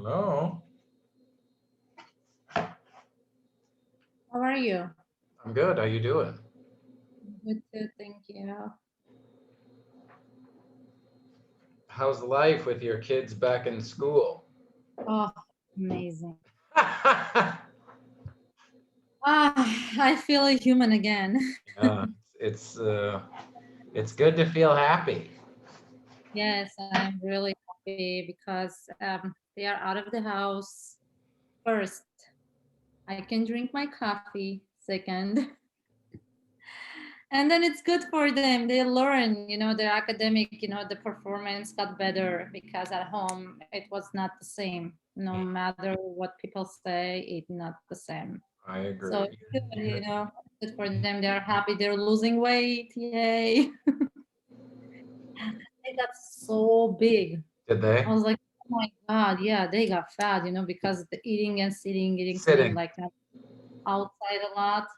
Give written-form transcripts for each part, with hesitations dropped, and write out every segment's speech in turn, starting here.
Hello. How are you? I'm good. How you doing? Good too, thank you. How's life with your kids back in school? Oh, amazing. Yeah, I feel a human again. it's it's good to feel happy. Yes, I'm really happy because they are out of the house. First, I can drink my coffee. Second, and then it's good for them. They learn, their academic, the performance got better because at home it was not the same. No matter what people say, it's not the same. I So agree. it's good, good for them. They're happy. They're losing weight. Yay. They got so big. Did I they? was like, oh my God, yeah, they got fat, because the eating and sitting, eating, sitting, Sitting. like that outside a lot.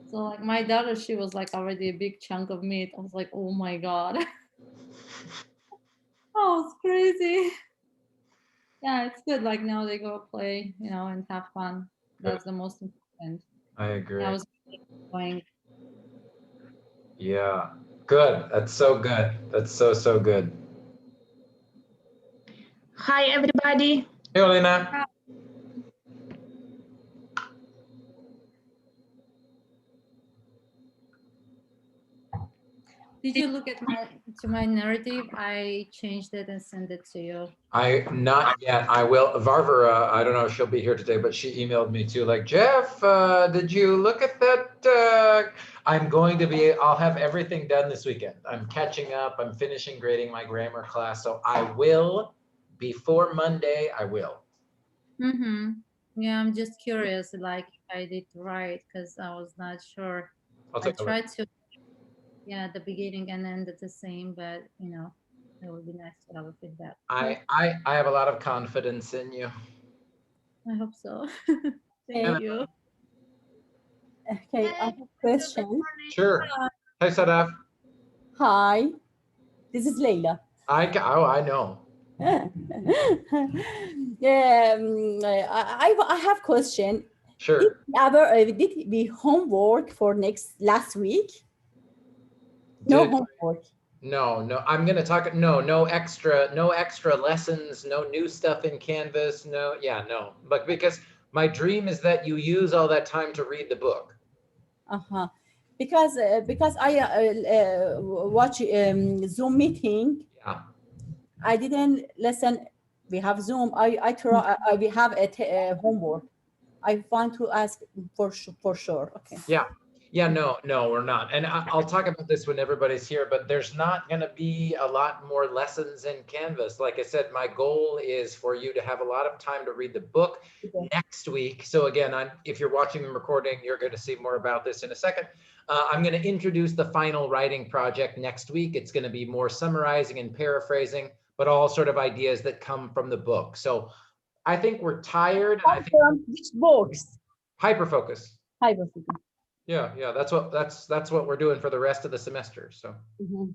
So like my daughter, she was like already a big chunk of meat. I was like, oh my God. Oh, it's crazy. Yeah, it's good. Like now they go play, and have fun. Good. That's the most important. I I agree. was going. Yeah. Good. That's so good. That's so good. Hi, everybody. Hey, Olena. Did you look at my narrative? I changed it and sent it to you. Not yet. I will. Varvara, I don't know if she'll be here today, but she emailed me too, like, Jeff, did you look at that? I'm going to be, I'll have everything done this weekend. I'm catching up. I'm finishing grading my grammar class. So I will, before Monday, I will. Mm-hmm. Yeah, I'm just curious, like if I did right, because I was not sure. I'll I take a look. tried to, yeah, the beginning and end at the same, but it would be nice to have a feedback. Yeah, I have a lot of confidence in you. I hope so. And Thank you. Okay, I have a question. sure. Hey, Sadaf. Hi, this is Leila. Oh, I know. I have question. Sure. Did we homework for last week? No Did homework. No, I'm gonna talk, no extra lessons, no new stuff in Canvas, no, yeah, no. But because my dream is that you use all that time to read the book. Uh-huh. Because I watch Zoom meeting. Yeah. I didn't listen. We have Zoom. I try. We have a homework. I want to ask for sure. Okay. Yeah. Yeah, no, we're not. And I'll talk about this when everybody's here, but there's not going to be a lot more lessons in Canvas. Like I said, my goal is for you to have a lot of time to read the book Okay. next week. So again, if you're watching the recording, you're going to see more about this in a second. I'm going to introduce the final writing project next week. It's going to be more summarizing and paraphrasing, but all sort of ideas that come from the book. So I think we're tired. And I think Which books? hyperfocus. Hyperfocus. Yeah, that's what we're doing for the rest of the semester. So Mhm.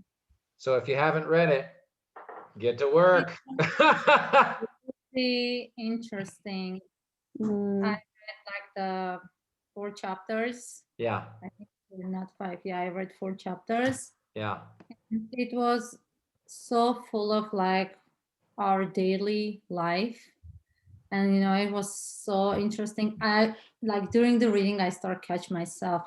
so if you haven't read it, get to work. Pretty interesting. I Mm, read like the 4 chapters. Yeah, I think they're not 5. Yeah, I read 4 chapters. yeah. It was so full of like our daily life, and it was so interesting. I like during the reading I start catch myself,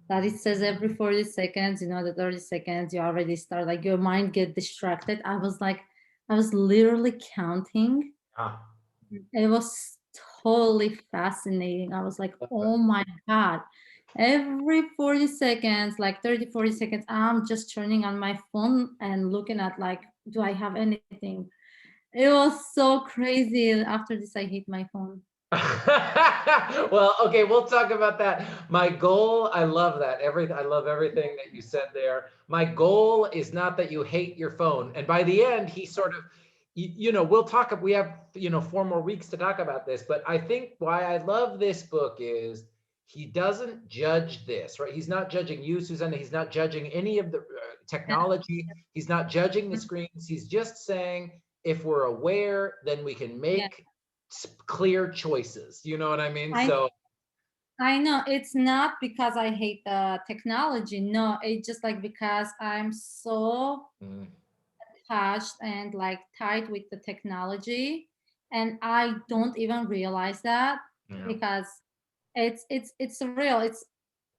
that it says every 40 seconds, the 30 seconds you already start like your mind get distracted. I was literally counting. Ah, It was totally fascinating. I was like, oh my God. Every 40 seconds, like 30, 40 seconds, I'm just turning on my phone and looking at like, do I have anything? It was so crazy. After this, I hit my phone. well, okay, we'll talk about that. My goal, I love that. I love everything that you said there. My goal is not that you hate your phone. And by the end, he sort of, we'll talk, we have, 4 more weeks to talk about this, but I think why I love this book is he doesn't judge this, right? He's not judging you, Susanna. He's not judging any of the technology. He's not judging the screens. He's just saying, if we're aware, then we can make clear choices. You know what I mean? So I know it's not because I hate the technology. No, it's just like because I'm so attached and like tied with the technology, and I don't even realize that because it's real.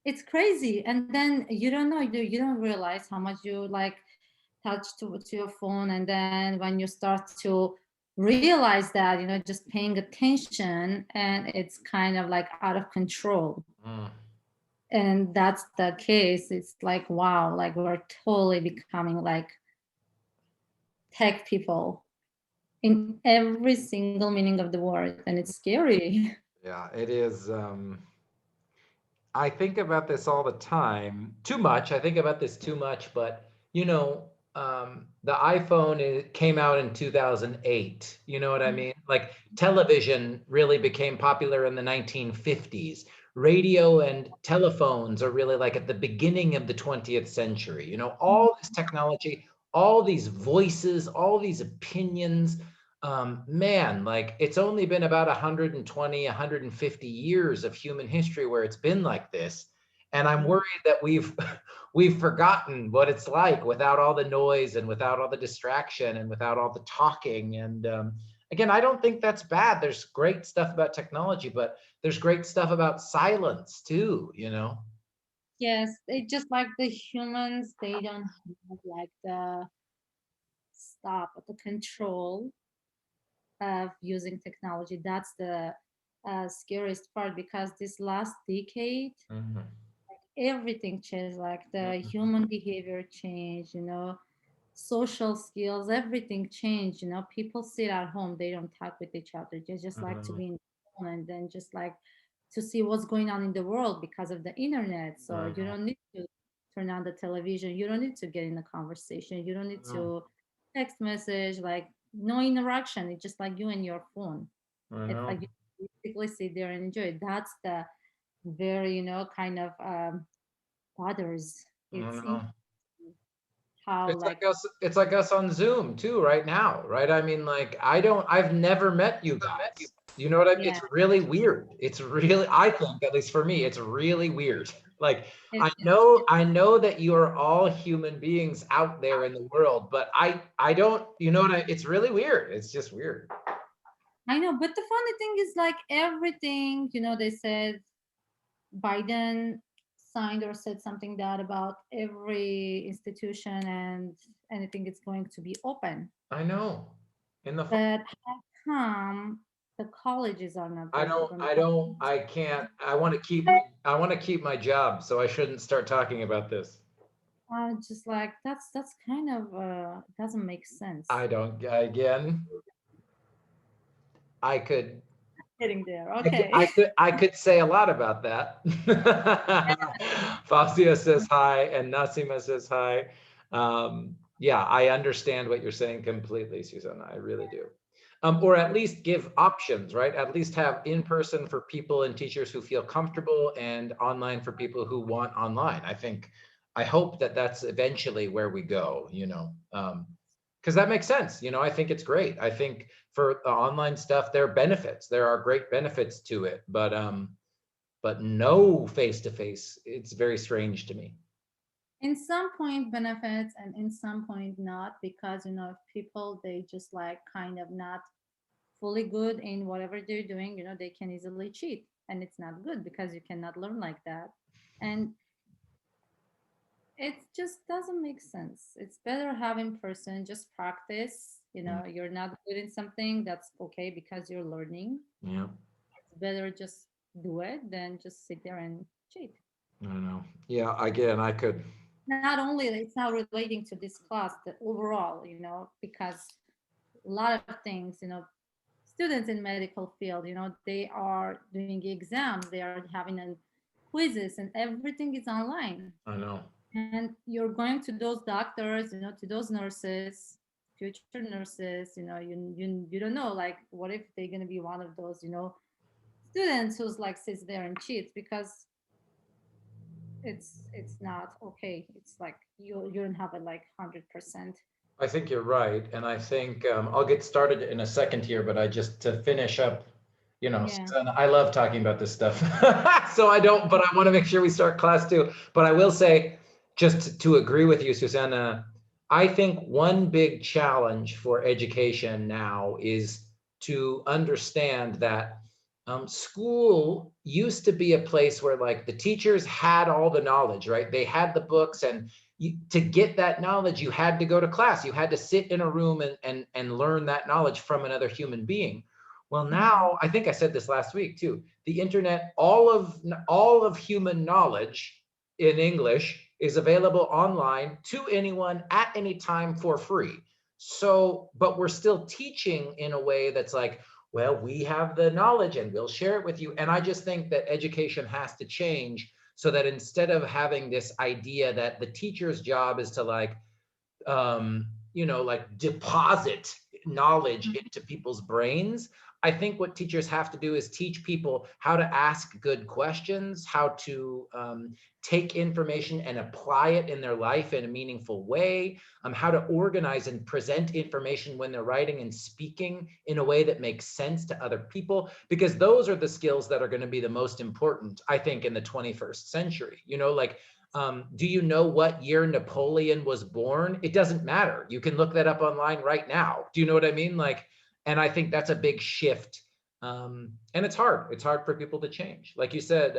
It's crazy, and then you don't know, you don't realize how much you like touch to your phone, and then when you start to realize that, just paying attention, and it's kind of like out of control. And that's the case. It's like, wow, like we're totally becoming like tech people in every single meaning of the word, and it's scary. yeah, it is. I think about this all the time. Too much. I think about this too much, but the iPhone came out in 2008. You know what I mean? Like television really became popular in the 1950s. Radio and telephones are really like at the beginning of the 20th century. All this technology, all these voices, all these opinions. Man, like it's only been about 120, 150 years of human history where it's been like this. And I'm worried that we've forgotten what it's like without all the noise and without all the distraction and without all the talking. And again, I don't think that's bad. There's great stuff about technology, but there's great stuff about silence too, Yes, they just like the humans, they don't have like the the control of using technology. That's the scariest part, because this last decade, everything changed, like the human behavior changed, social skills, everything changed. People sit at home, they don't talk with each other, they just like to be in the phone, and then just like to see what's going on in the world because of the internet. So you don't need to turn on the television, you don't need to get in a conversation, you don't need to text message, like no interaction. It's just like you and your phone. It's like you basically sit there and enjoy it. That's the very, kind of bothers. It's how It's like like us, it's like us on Zoom too right now, right? I mean, like I've never met you guys. You know what I mean? yeah, It's really weird. It's really, I think, at least for me, it's really weird. Like it, I know that you are all human beings out there in the world, but I don't, it's really weird. It's just weird. I know, but the funny thing is like everything, they said Biden signed or said something that about every institution and anything is going to be open. I know. In the But how come the colleges are not being open? I can't, I want to keep my job, so I shouldn't start talking about this. Just like that's kind of doesn't make sense. I don't, again, I could, Getting there, I could, okay. I could say a lot about that. Fausia says hi and Nasima says hi. Yeah, I understand what you're saying completely, Susanna. I really do. Or at least give options, right? At least have in-person for people and teachers who feel comfortable, and online for people who want online. I hope that that's eventually where we go, because that makes sense. I think it's great. I think for the online stuff, there are benefits. There are great benefits to it, but no face-to-face, it's very strange to me. In some point benefits and in some point not, because if people, they just like kind of not fully good in whatever they're doing, they can easily cheat, and it's not good because you cannot learn like that. And it just doesn't make sense. It's better have in person, just practice. You're not good in something, that's okay, because you're learning. Yeah, It's better just do it than just sit there and cheat. I don't know. Yeah, again, I could. Not only it's not relating to this class, the overall, because a lot of things, students in medical field, they are doing exams, they are having quizzes, and everything is online. I know. And you're going to those doctors, to those nurses, future nurses, you don't know, like what if they're going to be one of those, students who's like sits there and cheats, because it's not okay. It's like you don't have a like 100% I think you're right. And I think I'll get started in a second here, but I just to finish up, Yeah. Susanna, I love talking about this stuff. So I don't, but I want to make sure we start class too. But I will say, just to agree with you, Susanna, I think one big challenge for education now is to understand that school used to be a place where like the teachers had all the knowledge, right? They had the books, and to get that knowledge, you had to go to class. You had to sit in a room and learn that knowledge from another human being. Well, now I think I said this last week too. The internet, all of human knowledge in English is available online to anyone at any time for free. So, but we're still teaching in a way that's like, well, we have the knowledge and we'll share it with you. And I just think that education has to change so that instead of having this idea that the teacher's job is to like, like deposit knowledge into people's brains. I think what teachers have to do is teach people how to ask good questions, how to take information and apply it in their life in a meaningful way, how to organize and present information when they're writing and speaking in a way that makes sense to other people, because those are the skills that are going to be the most important, I think, in the 21st century. Do you know what year Napoleon was born? It doesn't matter. You can look that up online right now. Do you know what I mean? And I think that's a big shift. And it's hard. It's hard for people to change. Like you said,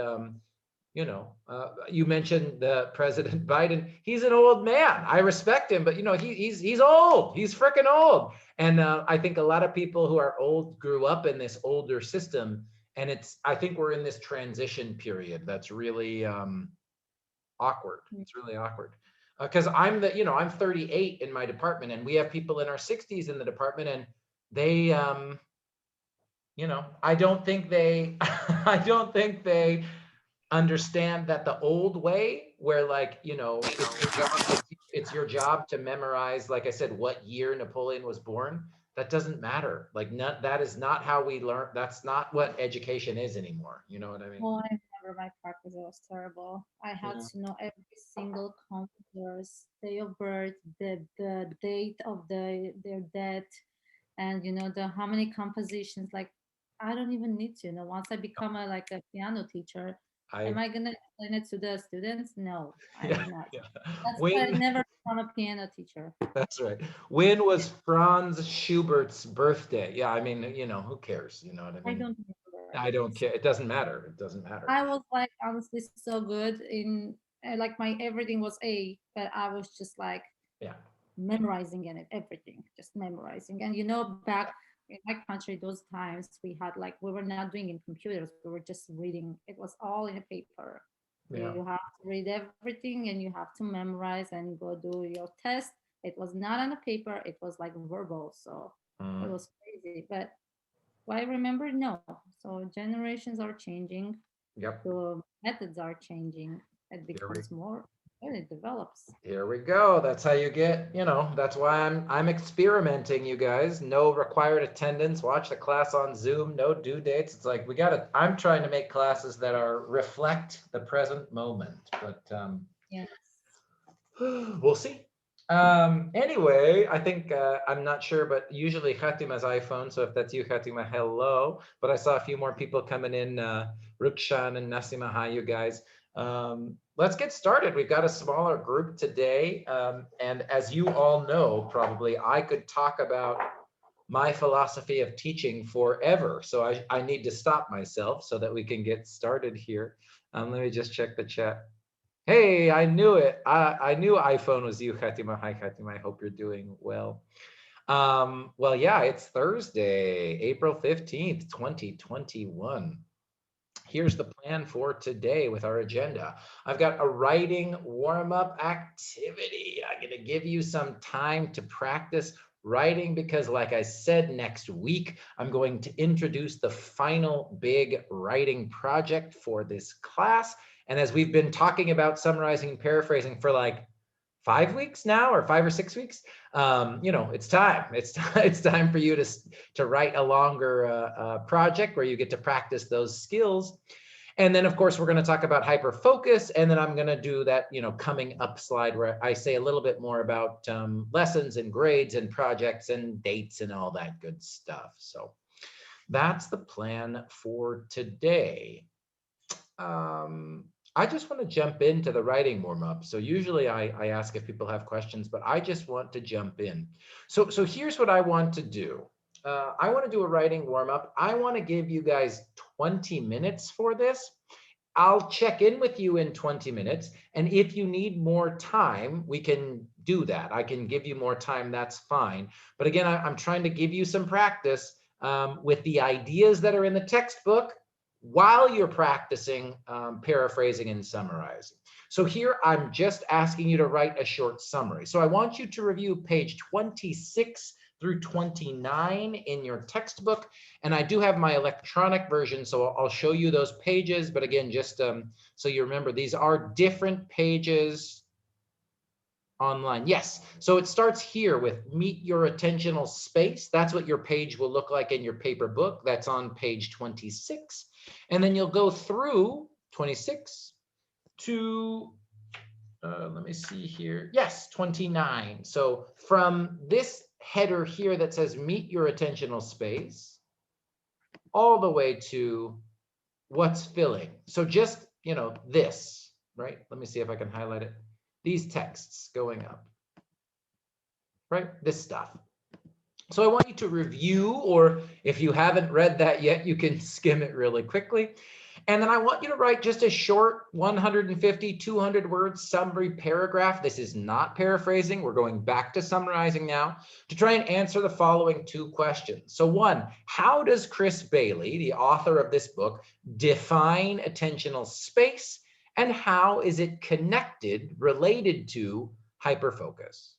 you mentioned the President Biden. He's an old man. I respect him, but he's old. He's freaking old. And I think a lot of people who are old grew up in this older system. And I think we're in this transition period that's really awkward. It's really awkward. Because I'm 38 in my department, and we have people in our 60s in the department, and they, I don't think they, I don't think they understand that the old way, where it's your job to memorize, like I said, what year Napoleon was born. That doesn't matter. That is not how we learn. That's not what education is anymore. You know what I mean? Well, I remember my practice was terrible. I had to know every single computer's day of birth, the date of their death, and the how many compositions. Like, I don't even need to. Once I become a piano teacher, am I gonna explain it to the students? No, I Yeah, will not. yeah. That's why I never become a piano teacher. That's right. When was Franz Schubert's birthday? Yeah, I mean, who cares? You know what I I mean? don't remember. I don't care. It doesn't matter. It doesn't matter. I was like honestly so good in like my everything was A, but I was just like Yeah. memorizing and everything, just memorizing. And back in my country, those times we were not doing in computers, we were just reading. It was all in a paper. Yeah. You have to read everything and you have to memorize and go do your test. It was not on a paper, it was like verbal. So it was crazy. But do I remember? No. So generations are changing. Yep. The methods are changing. It becomes more and it develops. Here we go. That's how you get, that's why I'm experimenting, you guys. No required attendance. Watch the class on Zoom, no due dates. It's like I'm trying to make classes that reflect the present moment. But Yes. we'll see. Anyway, I think I'm not sure, but usually Khatima's iPhone. So if that's you, Khatima, hello. But I saw a few more people coming in. Rukshan and Nasima, hi, you guys. Let's get started. We've got a smaller group today. And as you all know, probably, I could talk about my philosophy of teaching forever. So I need to stop myself so that we can get started here. Let me just check the chat. Hey, I knew it. I knew iPhone was you, Khatima. Hi, Khatima. I hope you're doing well. Well, yeah, it's Thursday, April 15th, 2021. Here's the plan for today with our agenda. I've got a writing warm-up activity. I'm going to give you some time to practice writing because, like I said, next week, I'm going to introduce the final big writing project for this class. And as we've been talking about summarizing and paraphrasing for like 5 weeks now, or 5 or 6 weeks, it's time. It's time for you to write a longer project where you get to practice those skills. And then of course, we're going to talk about hyperfocus. And then I'm going to do that, coming up slide where I say a little bit more about lessons and grades and projects and dates and all that good stuff. So that's the plan for today. I just want to jump into the writing warm-up. So usually I ask if people have questions, but I just want to jump in. So here's what I want to do. I want to do a writing warm-up. I want to give you guys 20 minutes for this. I'll check in with you in 20 minutes. And if you need more time, we can do that. I can give you more time, that's fine. But again, I'm trying to give you some practice with the ideas that are in the textbook while you're practicing paraphrasing and summarizing. So here, I'm just asking you to write a short summary. So I want you to review page 26 through 29 in your textbook. And I do have my electronic version, so I'll show you those pages. But again, just so you remember, these are different pages online. Yes, so it starts here with meet your attentional space. That's what your page will look like in your paper book. That's on page 26. And then you'll go through 26 to, let me see here. Yes, 29. So from this header here that says meet your attentional space all the way to what's filling. So just, this, right? Let me see if I can highlight it. These texts going up, right? This stuff. So I want you to review, or if you haven't read that yet, you can skim it really quickly. And then I want you to write just a short 150, 200 word summary paragraph. This is not paraphrasing. We're going back to summarizing now to try and answer the following two questions. So one, how does Chris Bailey, the author of this book, define attentional space? And how is it connected, related to hyperfocus?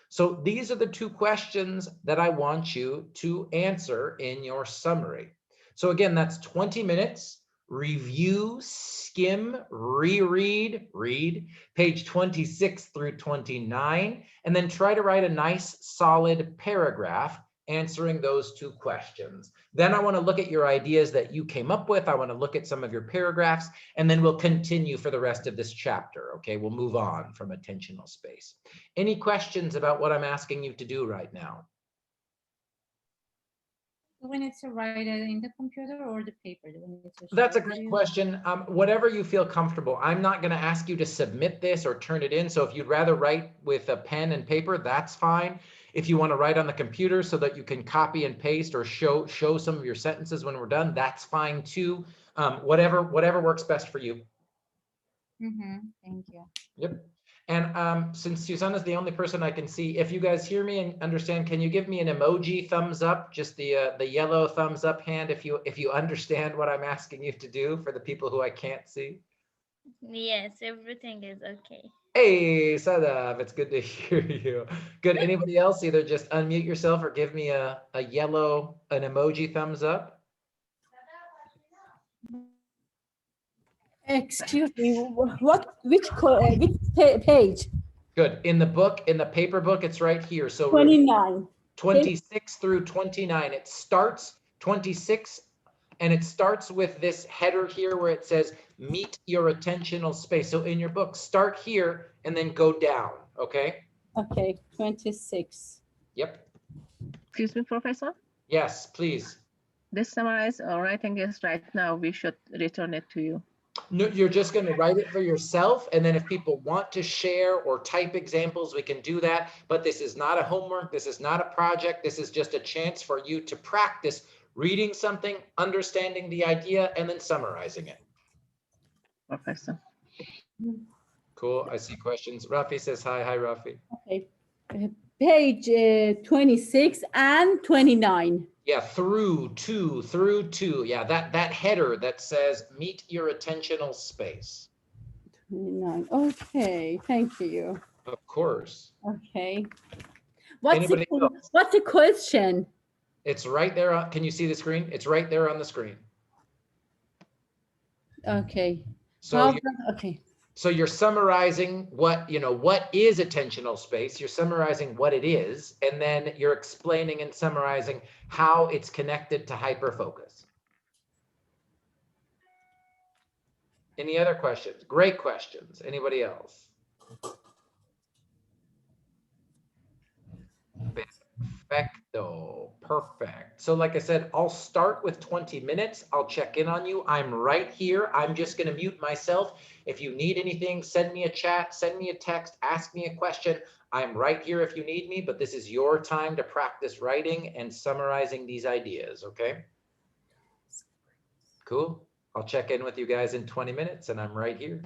So these are the two questions that I want you to answer in your summary. So again, that's 20 minutes. Review, skim, reread, read page 26 through 29, and then try to write a nice solid paragraph answering those two questions. Then I want to look at your ideas that you came up with. I want to look at some of your paragraphs, and then we'll continue for the rest of this chapter. Okay, we'll move on from attentional space. Any questions about what I'm asking you to do right now? Do we need to write it in the computer or the paper? Do we need to That's a share it great with you? question. Whatever you feel comfortable. I'm not going to ask you to submit this or turn it in. So if you'd rather write with a pen and paper, that's fine. If you want to write on the computer so that you can copy and paste or show some of your sentences when we're done, that's fine too. Whatever works best for you. Thank you. Yep. And since Susanna's the only person I can see, if you guys hear me and understand, can you give me an emoji thumbs up, just the yellow thumbs up hand if you understand what I'm asking you to do for the people who I can't see? Yes, everything is okay. Hey, Sadaf, it's good to hear you. Good. Anybody else, either just unmute yourself or give me an emoji thumbs up. Excuse me, which page? Good. In the book, in the paper book, it's right here. So 29. 26 through 29. It starts 26 and it starts with this header here where it says meet your attentional space. So in your book, start here and then go down. Okay. Okay, 26. Yep. Excuse me, Professor. Yes, please. This summarized writing is right now. We should return it to you. No, you're just going to write it for yourself. And then if people want to share or type examples, we can do that. But this is not a homework. This is not a project. This is just a chance for you to practice reading something, understanding the idea, and then summarizing it. Professor. Cool. I see questions. Rafi says hi. Hi, Rafi. Okay. Page 26 and 29. Yeah, through two. Yeah, that header that says meet your attentional space. 29. Okay, thank you. Of course. Okay. What's Anybody else? the question? It's right there. Can you see the screen? It's right there on the screen. Okay. So okay. So you're summarizing what is attentional space. You're summarizing what it is, and then you're explaining and summarizing how it's connected to hyperfocus. Any other questions? Great questions. Anybody else? Perfecto. Perfect. So like I said, I'll start with 20 minutes. I'll check in on you. I'm right here. I'm just going to mute myself. If you need anything, send me a chat, send me a text, ask me a question. I'm right here if you need me, but this is your time to practice writing and summarizing these ideas, okay? Cool. I'll check in with you guys in 20 minutes and I'm right here.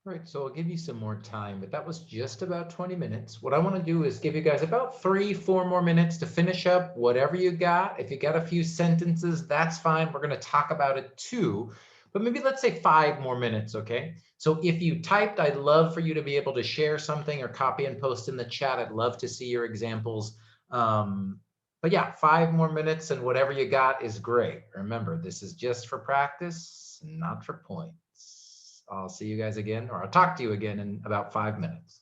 All right, so I'll give you some more time, but that was just about 20 minutes. What I want to do is give you guys about 3-4 more minutes to finish up whatever you got. If you got a few sentences, that's fine. We're going to talk about it too, but maybe let's say 5 more minutes, okay? So if you typed, I'd love for you to be able to share something or copy and post in the chat. I'd love to see your examples. But yeah, 5 more minutes and whatever you got is great. Remember, this is just for practice, not for points. I'll see you guys again, or I'll talk to you again in about 5 minutes.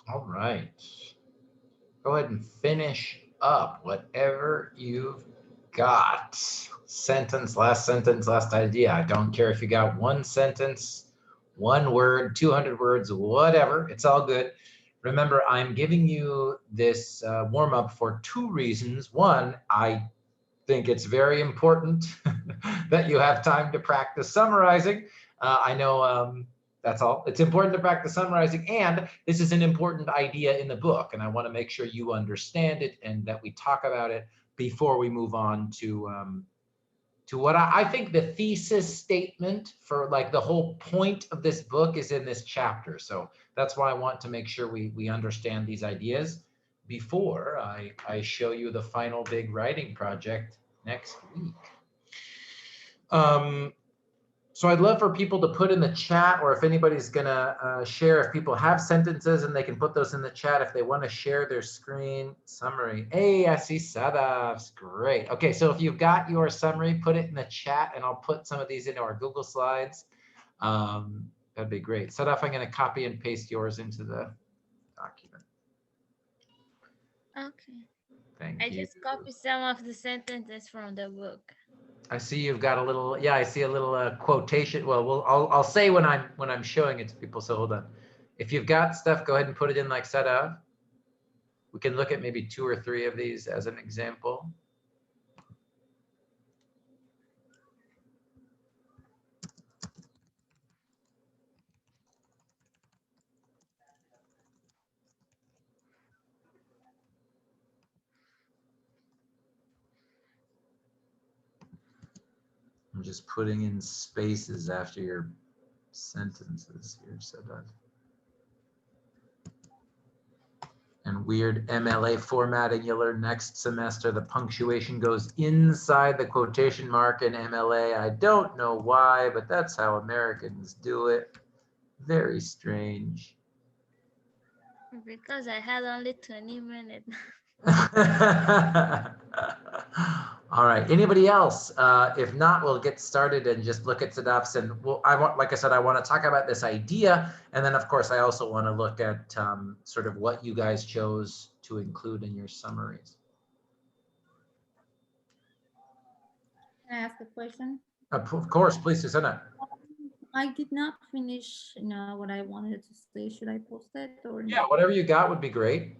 All right. Go ahead and finish up whatever you've got. Sentence, last idea. I don't care if you got one sentence, one word, 200 words, whatever. It's all good. Remember, I'm giving you this warm up for two reasons. One, I think it's very important that you have time to practice summarizing. I know that's all. It's important to practice summarizing, and this is an important idea in the book, and I want to make sure you understand it and that we talk about it before we move on to what I think the thesis statement for like the whole point of this book is in this chapter. So that's why I want to make sure we understand these ideas before I show you the final big writing project next week. So I'd love for people to put in the chat, or if anybody's gonna share, if people have sentences and they can put those in the chat if they want to share their screen summary. Hey, I see Sadaf's, great. Okay, so if you've got your summary, put it in the chat and I'll put some of these into our Google Slides. That'd be great. Sadaf, I'm gonna copy and paste yours into the document. Okay. Thank I you. just copied some of the sentences from the book. I see you've got a little, yeah, I see a little quotation. Well, I'll say when I'm showing it to people. So hold on. If you've got stuff, go ahead and put it in like Sadaf. We can look at maybe 2 or 3 of these as an example. I'm just putting in spaces after your sentences here, Sadaf. And weird MLA formatting you'll learn next semester. The punctuation goes inside the quotation mark in MLA. I don't know why, but that's how Americans do it. Very strange. Because I had only 20 minutes. All right. Anybody else? If not, we'll get started and just look at Sadaf's. And like I said, I want to talk about this idea, and then of course I also want to look at sort of what you guys chose to include in your summaries. Can I ask a question? Of course, please, Susanna. I did not finish, what I wanted to say. Should I post it or Yeah, no? whatever you got would be great.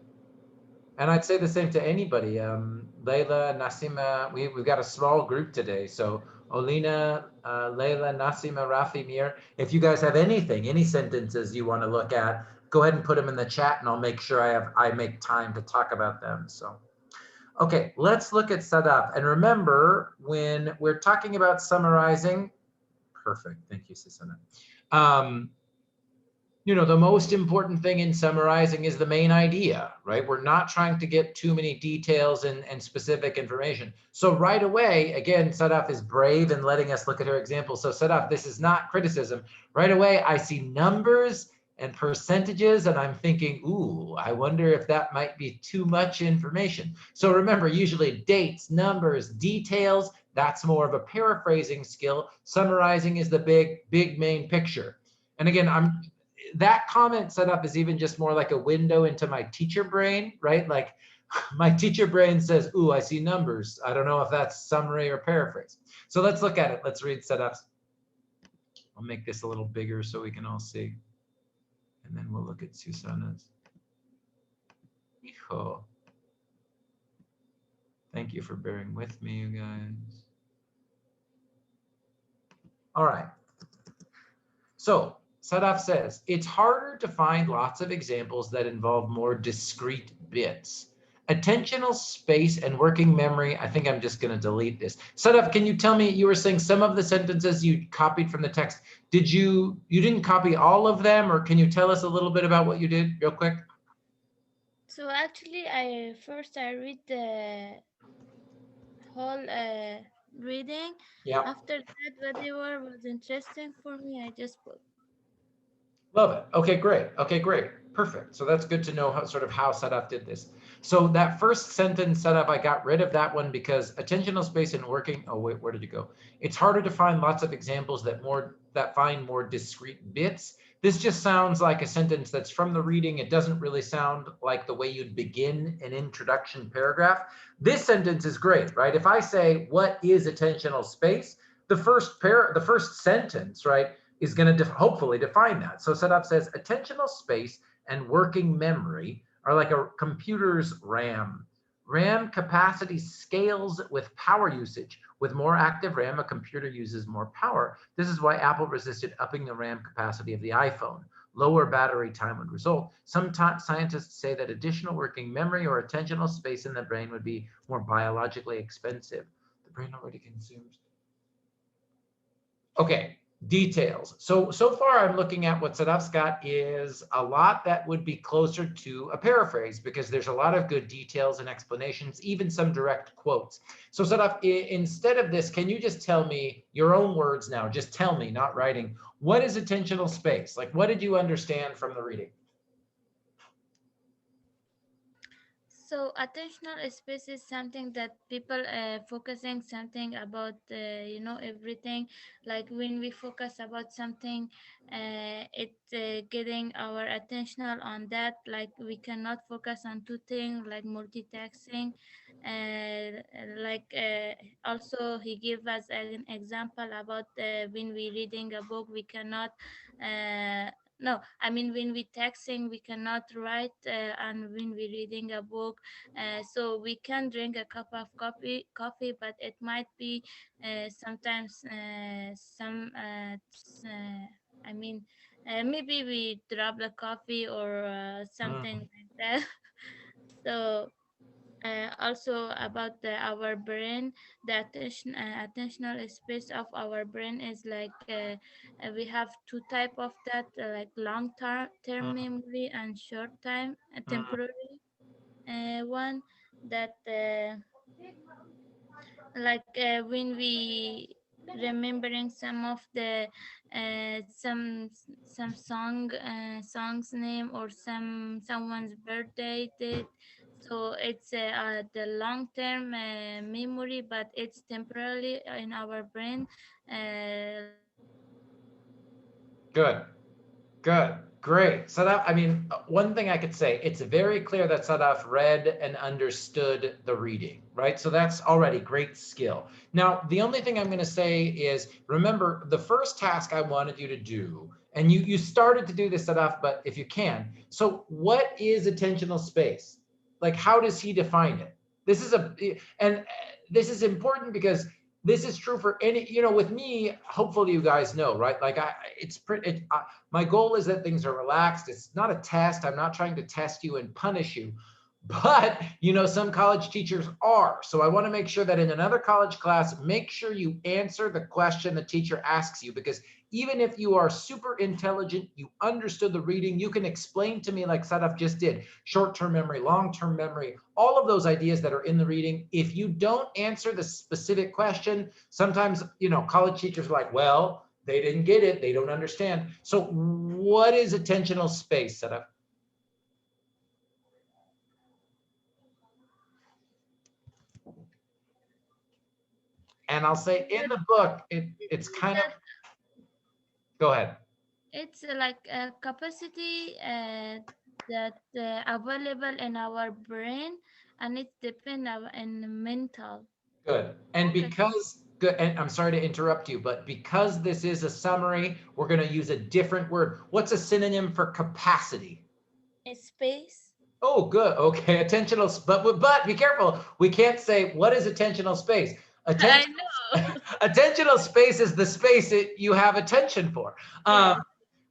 And I'd say the same to anybody. Layla, Nasima, we've got a small group today. So Olina, Layla, Nasima, Rafi, Mir, if you guys have anything, any sentences you want to look at, go ahead and put them in the chat and I'll make sure I make time to talk about them. So, okay, let's look at Sadaf. And remember, when we're talking about summarizing, perfect, thank you, Susanna. The most important thing in summarizing is the main idea, right? We're not trying to get too many details and specific information. So right away, again, Sadaf is brave in letting us look at her example. So Sadaf, this is not criticism. Right away, I see numbers and percentages, and I'm thinking, ooh, I wonder if that might be too much information. So remember, usually dates, numbers, details, that's more of a paraphrasing skill. Summarizing is the big main picture. And again, that comment set up is even just more like a window into my teacher brain, right? Like my teacher brain says, ooh, I see numbers. I don't know if that's summary or paraphrase. So let's look at it. Let's read setups. I'll make this a little bigger so we can all see. And then we'll look at Susana's. Hijo. Thank you for bearing with me, you guys. All right. So Sadaf says, it's harder to find lots of examples that involve more discrete bits. Attentional space and working memory, I think I'm just going to delete this. Sadaf, can you tell me, you were saying some of the sentences you copied from the text. You didn't copy all of them, or can you tell us a little bit about what you did real quick? So actually, I read the whole reading. Yeah. After that, whatever was interesting for me, I just put. Love it. Okay, great. Okay, great. Perfect. So that's good to know how Sadaf did this. So that first sentence setup, I got rid of that one because attentional space and working. Oh wait, where did you go? It's harder to find lots of examples that find more discrete bits. This just sounds like a sentence that's from the reading. It doesn't really sound like the way you'd begin an introduction paragraph. This sentence is great, right? If I say, what is attentional space? The first sentence, right, is going to hopefully define that. So Sadaf says, attentional space and working memory are like a computer's RAM. RAM capacity scales with power usage. With more active RAM, a computer uses more power. This is why Apple resisted upping the RAM capacity of the iPhone. Lower battery time would result. Some scientists say that additional working memory or attentional space in the brain would be more biologically expensive. The brain already consumes. Okay, details. So far I'm looking at what Sadaf's got is a lot that would be closer to a paraphrase because there's a lot of good details and explanations, even some direct quotes. So Sadaf, instead of this, can you just tell me your own words now, just tell me, not writing, what is attentional space? Like, what did you understand from the reading? So attentional space is something that people focusing something about everything. Like when we focus about something, it's getting our attentional on that. Like we cannot focus on two things like multitasking. Like also he gave us an example about when we reading a book we cannot no, I mean when we texting we cannot write, and when we reading a book, so we can drink a cup of coffee, but it might be sometimes I mean maybe we drop the coffee or something like that. So also about our brain, the attentional space of our brain is like we have two type of that, like long term memory and short time temporary one that like when we remembering some of the some song's name or someone's birthday date, so it's the long term memory, but it's temporarily in our brain. Good. Good, great. Sadaf, I mean, one thing I could say, it's very clear that Sadaf read and understood the reading, right? So that's already great skill. Now, the only thing I'm going to say is, remember the first task I wanted you to do, and you started to do this, Sadaf, but if you can, so what is attentional space? Like, how does he define it? This is this is important because this is true for any, with me, hopefully you guys know, right? Like my goal is that things are relaxed. It's not a test. I'm not trying to test you and punish you, but some college teachers are. So I want to make sure that in another college class, make sure you answer the question the teacher asks you, because even if you are super intelligent, you understood the reading, you can explain to me like Sadaf just did, short-term memory, long-term memory, all of those ideas that are in the reading. If you don't answer the specific question, sometimes, college teachers are like, well, they didn't get it, they don't understand. So what is attentional space, Sadaf? And I'll say in the book, it's kind of, go ahead. It's like a capacity that available in our brain, and it depends on mental. Good. And Okay. good, and I'm sorry to interrupt you, but because this is a summary, we're going to use a different word. What's a synonym for capacity? Space. Oh, good. Okay, attentional, but be careful. We can't say what is attentional space. I know. Attentional space is the space that you have attention for. Yes.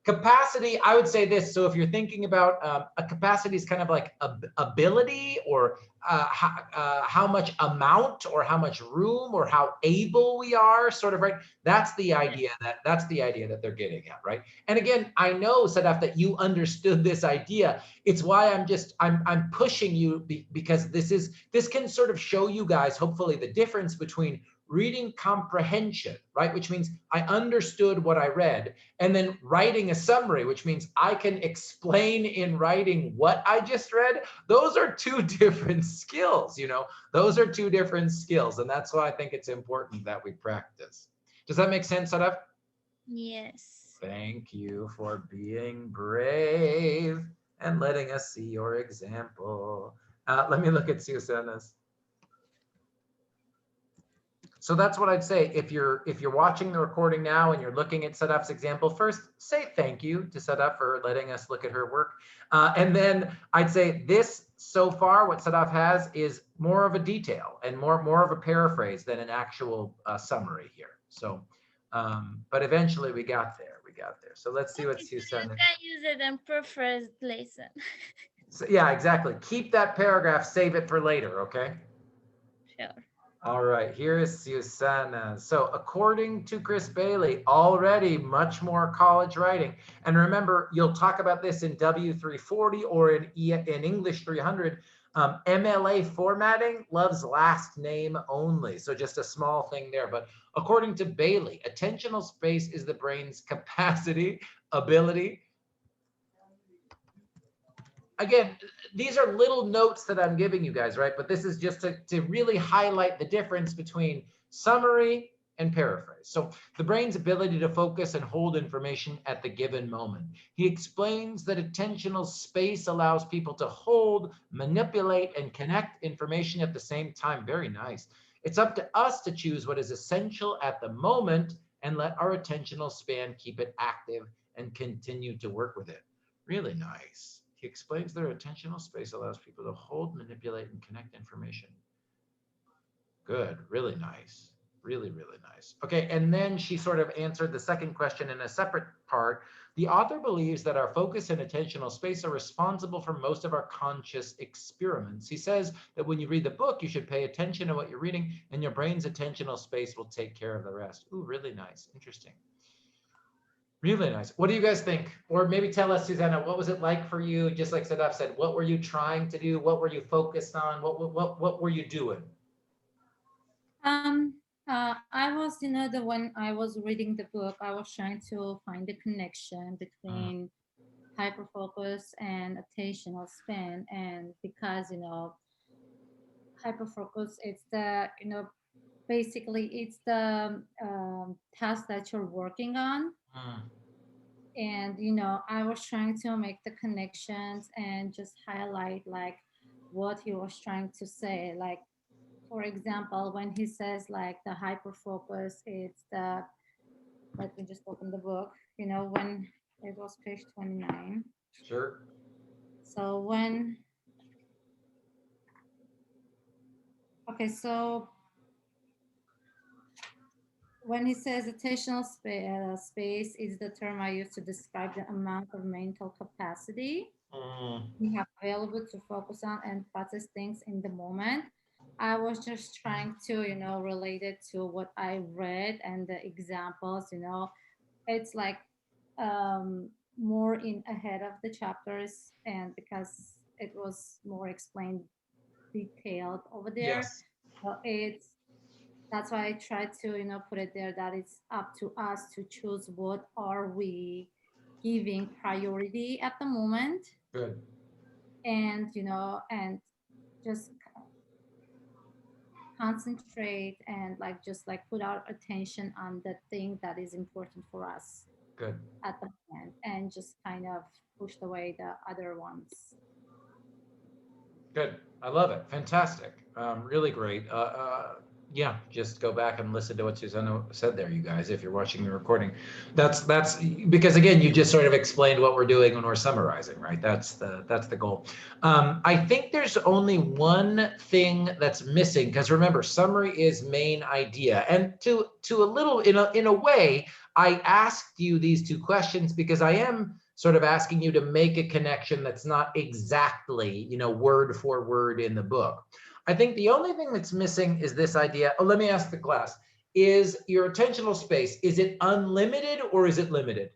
Capacity, I would say this. So if you're thinking about a capacity is kind of like ability, or how much amount or how much room or how able we are, sort of, right? That's the idea that they're getting at, right? And again, I know, Sadaf, that you understood this idea. It's why I'm pushing you because this can sort of show you guys, hopefully, the difference between reading comprehension, right? Which means I understood what I read, and then writing a summary, which means I can explain in writing what I just read. Those are two different skills, those are two different skills. And that's why I think it's important that we practice. Does that make sense, Sadaf? Yes. Thank you for being brave and letting us see your example. Let me look at Susanna's. So that's what I'd say. If you're watching the recording now and you're looking at Sadaf's example, first say thank you to Sadaf for letting us look at her work. And then I'd say this so far, what Sadaf has is more of a detail and more of a paraphrase than an actual summary here. So, but eventually we got there. So let's see what Okay, so you Susanna. can use it in preferred lesson. So, yeah, exactly. Keep that paragraph, save it for later, okay? Sure. All right, here is Susanna. So according to Chris Bailey, already much more college writing. And remember, you'll talk about this in W340 or in English 300. MLA formatting loves last name only. So just a small thing there. But according to Bailey, attentional space is the brain's capacity, ability. Again, these are little notes that I'm giving you guys, right? But this is just to really highlight the difference between summary and paraphrase. So the brain's ability to focus and hold information at the given moment. He explains that attentional space allows people to hold, manipulate, and connect information at the same time. Very nice. It's up to us to choose what is essential at the moment and let our attentional span keep it active and continue to work with it. Really nice. He explains their attentional space allows people to hold, manipulate, and connect information. Good, really nice. Really, really nice. Okay, and then she sort of answered the second question in a separate part. The author believes that our focus and attentional space are responsible for most of our conscious experiments. He says that when you read the book, you should pay attention to what you're reading, and your brain's attentional space will take care of the rest. Ooh, really nice. Interesting. Really nice. What do you guys think? Or maybe tell us, Susanna, what was it like for you? Just like Sadaf said, what were you trying to do? What were you focused on? What were you doing? I was, when I was reading the book, I was trying to find the connection between hyperfocus and attentional span. And because, hyperfocus, it's the, basically it's the task that you're working on. And, I was trying to make the connections and just highlight like what he was trying to say. Like, for example, when he says like the hyperfocus, it's the, let me just open the book, when it was page 29. Sure. So when he says attentional space is the term I use to describe the amount of mental capacity we have available to focus on and process things in the moment. I was just trying to, relate it to what I read and the examples, it's like more in ahead of the chapters, and because it was more explained detailed over there. Yes. So that's why I tried to, put it there that it's up to us to choose what are we giving priority at the moment. Good. And, and just concentrate and just put our attention on the thing that is important for us. Good. At the moment, and just kind of pushed away the other ones. Good. I love it. Fantastic. Really great. Yeah, just go back and listen to what Susanna said there, you guys, if you're watching the recording. That's because again, you just sort of explained what we're doing when we're summarizing, right? That's the goal. I think there's only one thing that's missing, because remember, summary is main idea. And to a little, in a way, I asked you these two questions because I am sort of asking you to make a connection that's not exactly, word for word in the book. I think the only thing that's missing is this idea. Oh, let me ask the class, is your attentional space, is it unlimited or is it limited?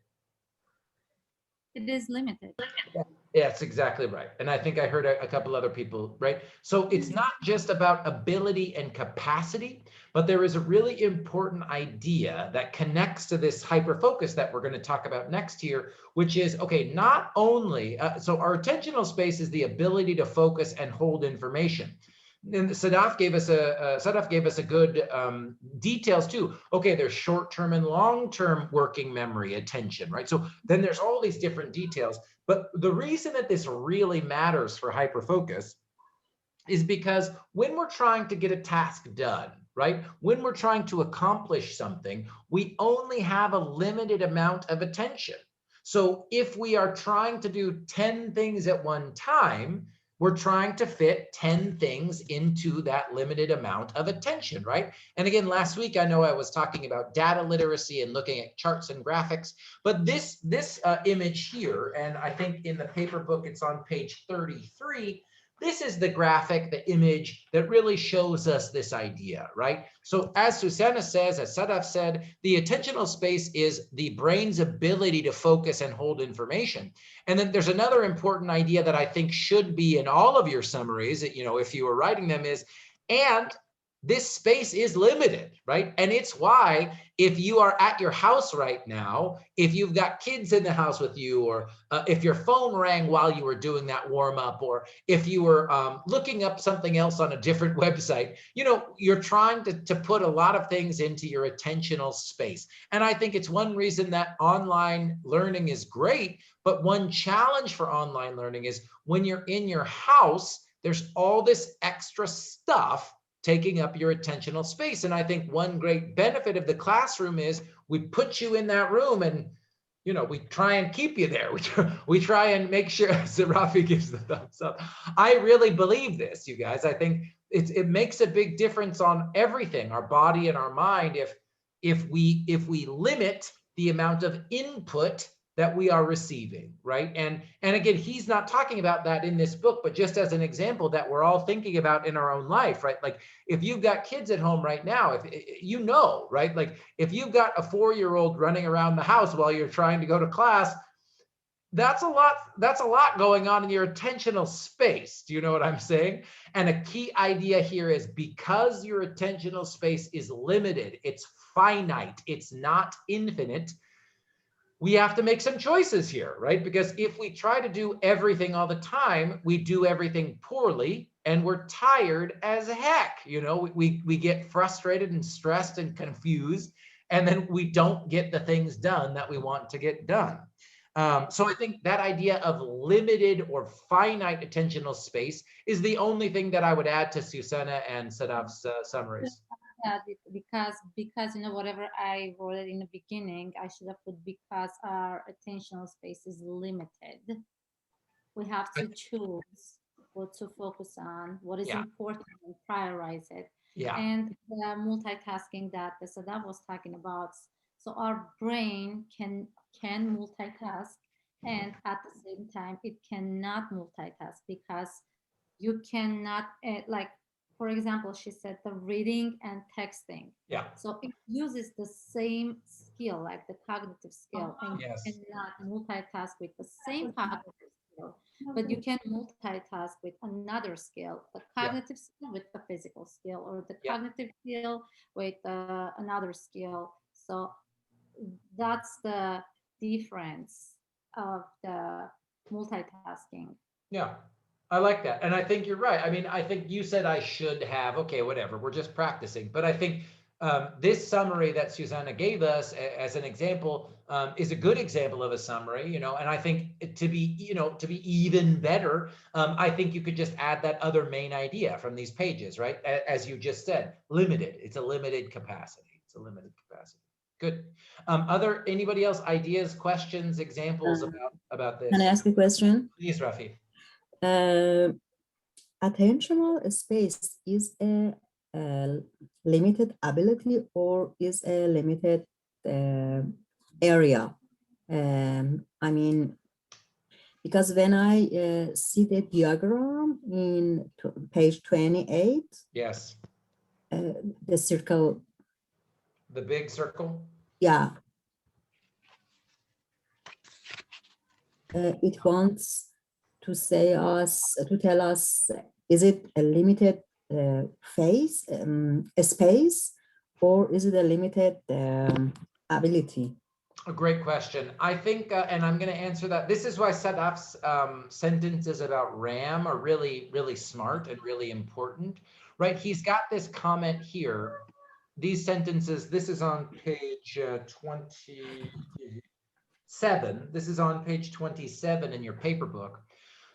It is limited. Yeah, that's exactly right. And I think I heard a couple other people, right? So it's not just about ability and capacity, but there is a really important idea that connects to this hyperfocus that we're going to talk about next here, which is, okay, not only, so our attentional space is the ability to focus and hold information. And Sadaf gave us a good details too. Okay, there's short-term and long-term working memory attention, right? So then there's all these different details. But the reason that this really matters for hyperfocus is because when we're trying to get a task done, right? When we're trying to accomplish something, we only have a limited amount of attention. So if we are trying to do 10 things at one time, we're trying to fit 10 things into that limited amount of attention, right? And again, last week, I know I was talking about data literacy and looking at charts and graphics, but this image here, and I think in the paper book, it's on page 33, this is the graphic, the image that really shows us this idea, right? So as Susanna says, as Sadaf said, the attentional space is the brain's ability to focus and hold information. And then there's another important idea that I think should be in all of your summaries, you know, if you were writing them is, and this space is limited, right? And it's why if you are at your house right now, if you've got kids in the house with you, or if your phone rang while you were doing that warm up, or if you were looking up something else on a different website, you know, you're trying to put a lot of things into your attentional space. And I think it's one reason that online learning is great, but one challenge for online learning is when you're in your house, there's all this extra stuff taking up your attentional space. And I think one great benefit of the classroom is we put you in that room and, you know, we try and keep you there. We try and make sure, so Rafi gives the thumbs up. I really believe this, you guys. I think it makes a big difference on everything, our body and our mind, if we limit the amount of input that we are receiving, right? And again, he's not talking about that in this book, but just as an example that we're all thinking about in our own life, right? Like if you've got kids at home right now, if you know, right? Like if you've got a 4-year-old running around the house while you're trying to go to class, that's a lot going on in your attentional space. Do you know what I'm saying? And a key idea here is because your attentional space is limited, it's finite, it's not infinite, we have to make some choices here, right? Because if we try to do everything all the time, we do everything poorly and we're tired as heck. You know, we get frustrated and stressed and confused, and then we don't get the things done that we want to get done. So I think that idea of limited or finite attentional space is the only thing that I would add to Susanna and Sadaf's summaries. Yeah, because you know, whatever I wrote it in the beginning, I should have put because our attentional space is limited. We have to choose what to focus on, what is important, and prioritize it. Yeah. And the multitasking that Sadaf was talking about. So our brain can multitask, and at the same time, it cannot multitask because you cannot like. For example, she said the reading and texting. Yeah. So it uses the same skill, like the cognitive skill, and Yes. you cannot multitask with the same cognitive skill, but you can multitask with another skill, the cognitive skill with the physical skill, or the cognitive skill with another skill. So that's the difference of the multitasking. Yeah. I like that. And I think you're right. I mean, I think you said I should have, okay, whatever, we're just practicing. But I think this summary that Susanna gave us as an example is a good example of a summary, you know, and I think to be even better, I think you could just add that other main idea from these pages, right? As you just said, limited. It's a limited capacity. It's a limited capacity. Good. Anybody else ideas, questions, examples about this? Can I ask a question? Please, Rafi. Attentional space is a limited ability or is a limited area? I mean, because when I see the diagram in page 28, yes, the circle, the big circle, yeah, it wants to tell us, is it a limited space, or is it a limited ability? A great question. I think, and I'm going to answer that. This is why Sadaf's sentences about RAM are really, really smart and really important, right? He's got this comment here. These sentences, this is on page 27. This is on page 27 in your paper book.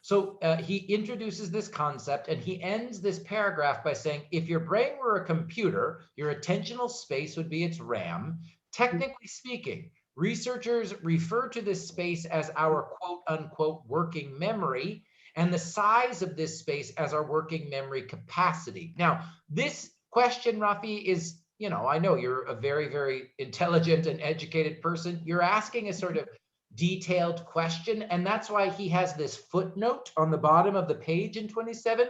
So he introduces this concept and he ends this paragraph by saying, if your brain were a computer, your attentional space would be its RAM. Technically speaking, researchers refer to this space as our quote unquote working memory, and the size of this space as our working memory capacity. Now, this question, Rafi, is, you know, I know you're a very, very intelligent and educated person. You're asking a sort of detailed question, and that's why he has this footnote on the bottom of the page in 27,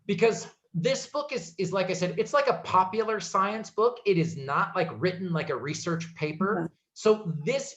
because this book is like I said, it's like a popular science book. It is not like written like a research paper. So this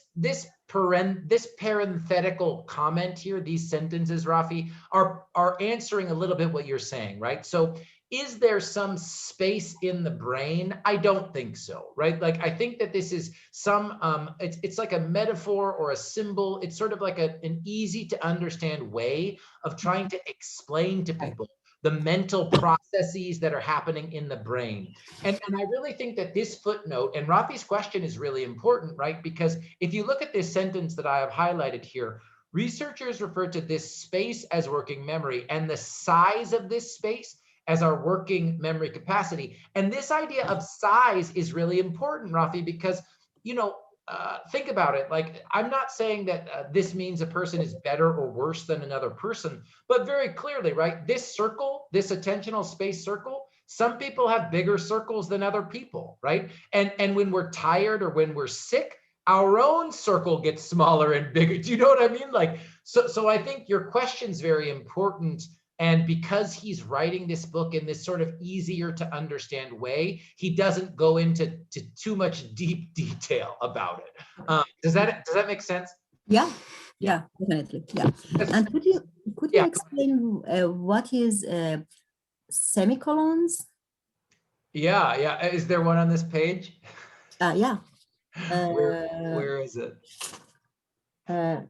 parenthetical comment here, these sentences, Rafi, are answering a little bit what you're saying, right? So is there some space in the brain? I don't think so, right? Like, I think that this is some, it's like a metaphor or a symbol. It's sort of like an easy to understand way of trying to explain to people the mental processes that are happening in the brain. And I really think that this footnote, and Rafi's question is really important, right? Because if you look at this sentence that I have highlighted here, researchers refer to this space as working memory and the size of this space as our working memory capacity. And this idea of size is really important, Rafi, because, you know, think about it. Like, I'm not saying that this means a person is better or worse than another person, but very clearly, right? This circle, this attentional space circle, some people have bigger circles than other people, right? And when we're tired or when we're sick, our own circle gets smaller and bigger. Do you know what I mean? Like, so I think your question's very important. And because he's writing this book in this sort of easier to understand way, he doesn't go into too much deep detail about it. Does that make sense? Yeah, definitely. Yeah. And could you explain what is semicolons? Yeah. Is there one on this page? Yeah. Where is it? I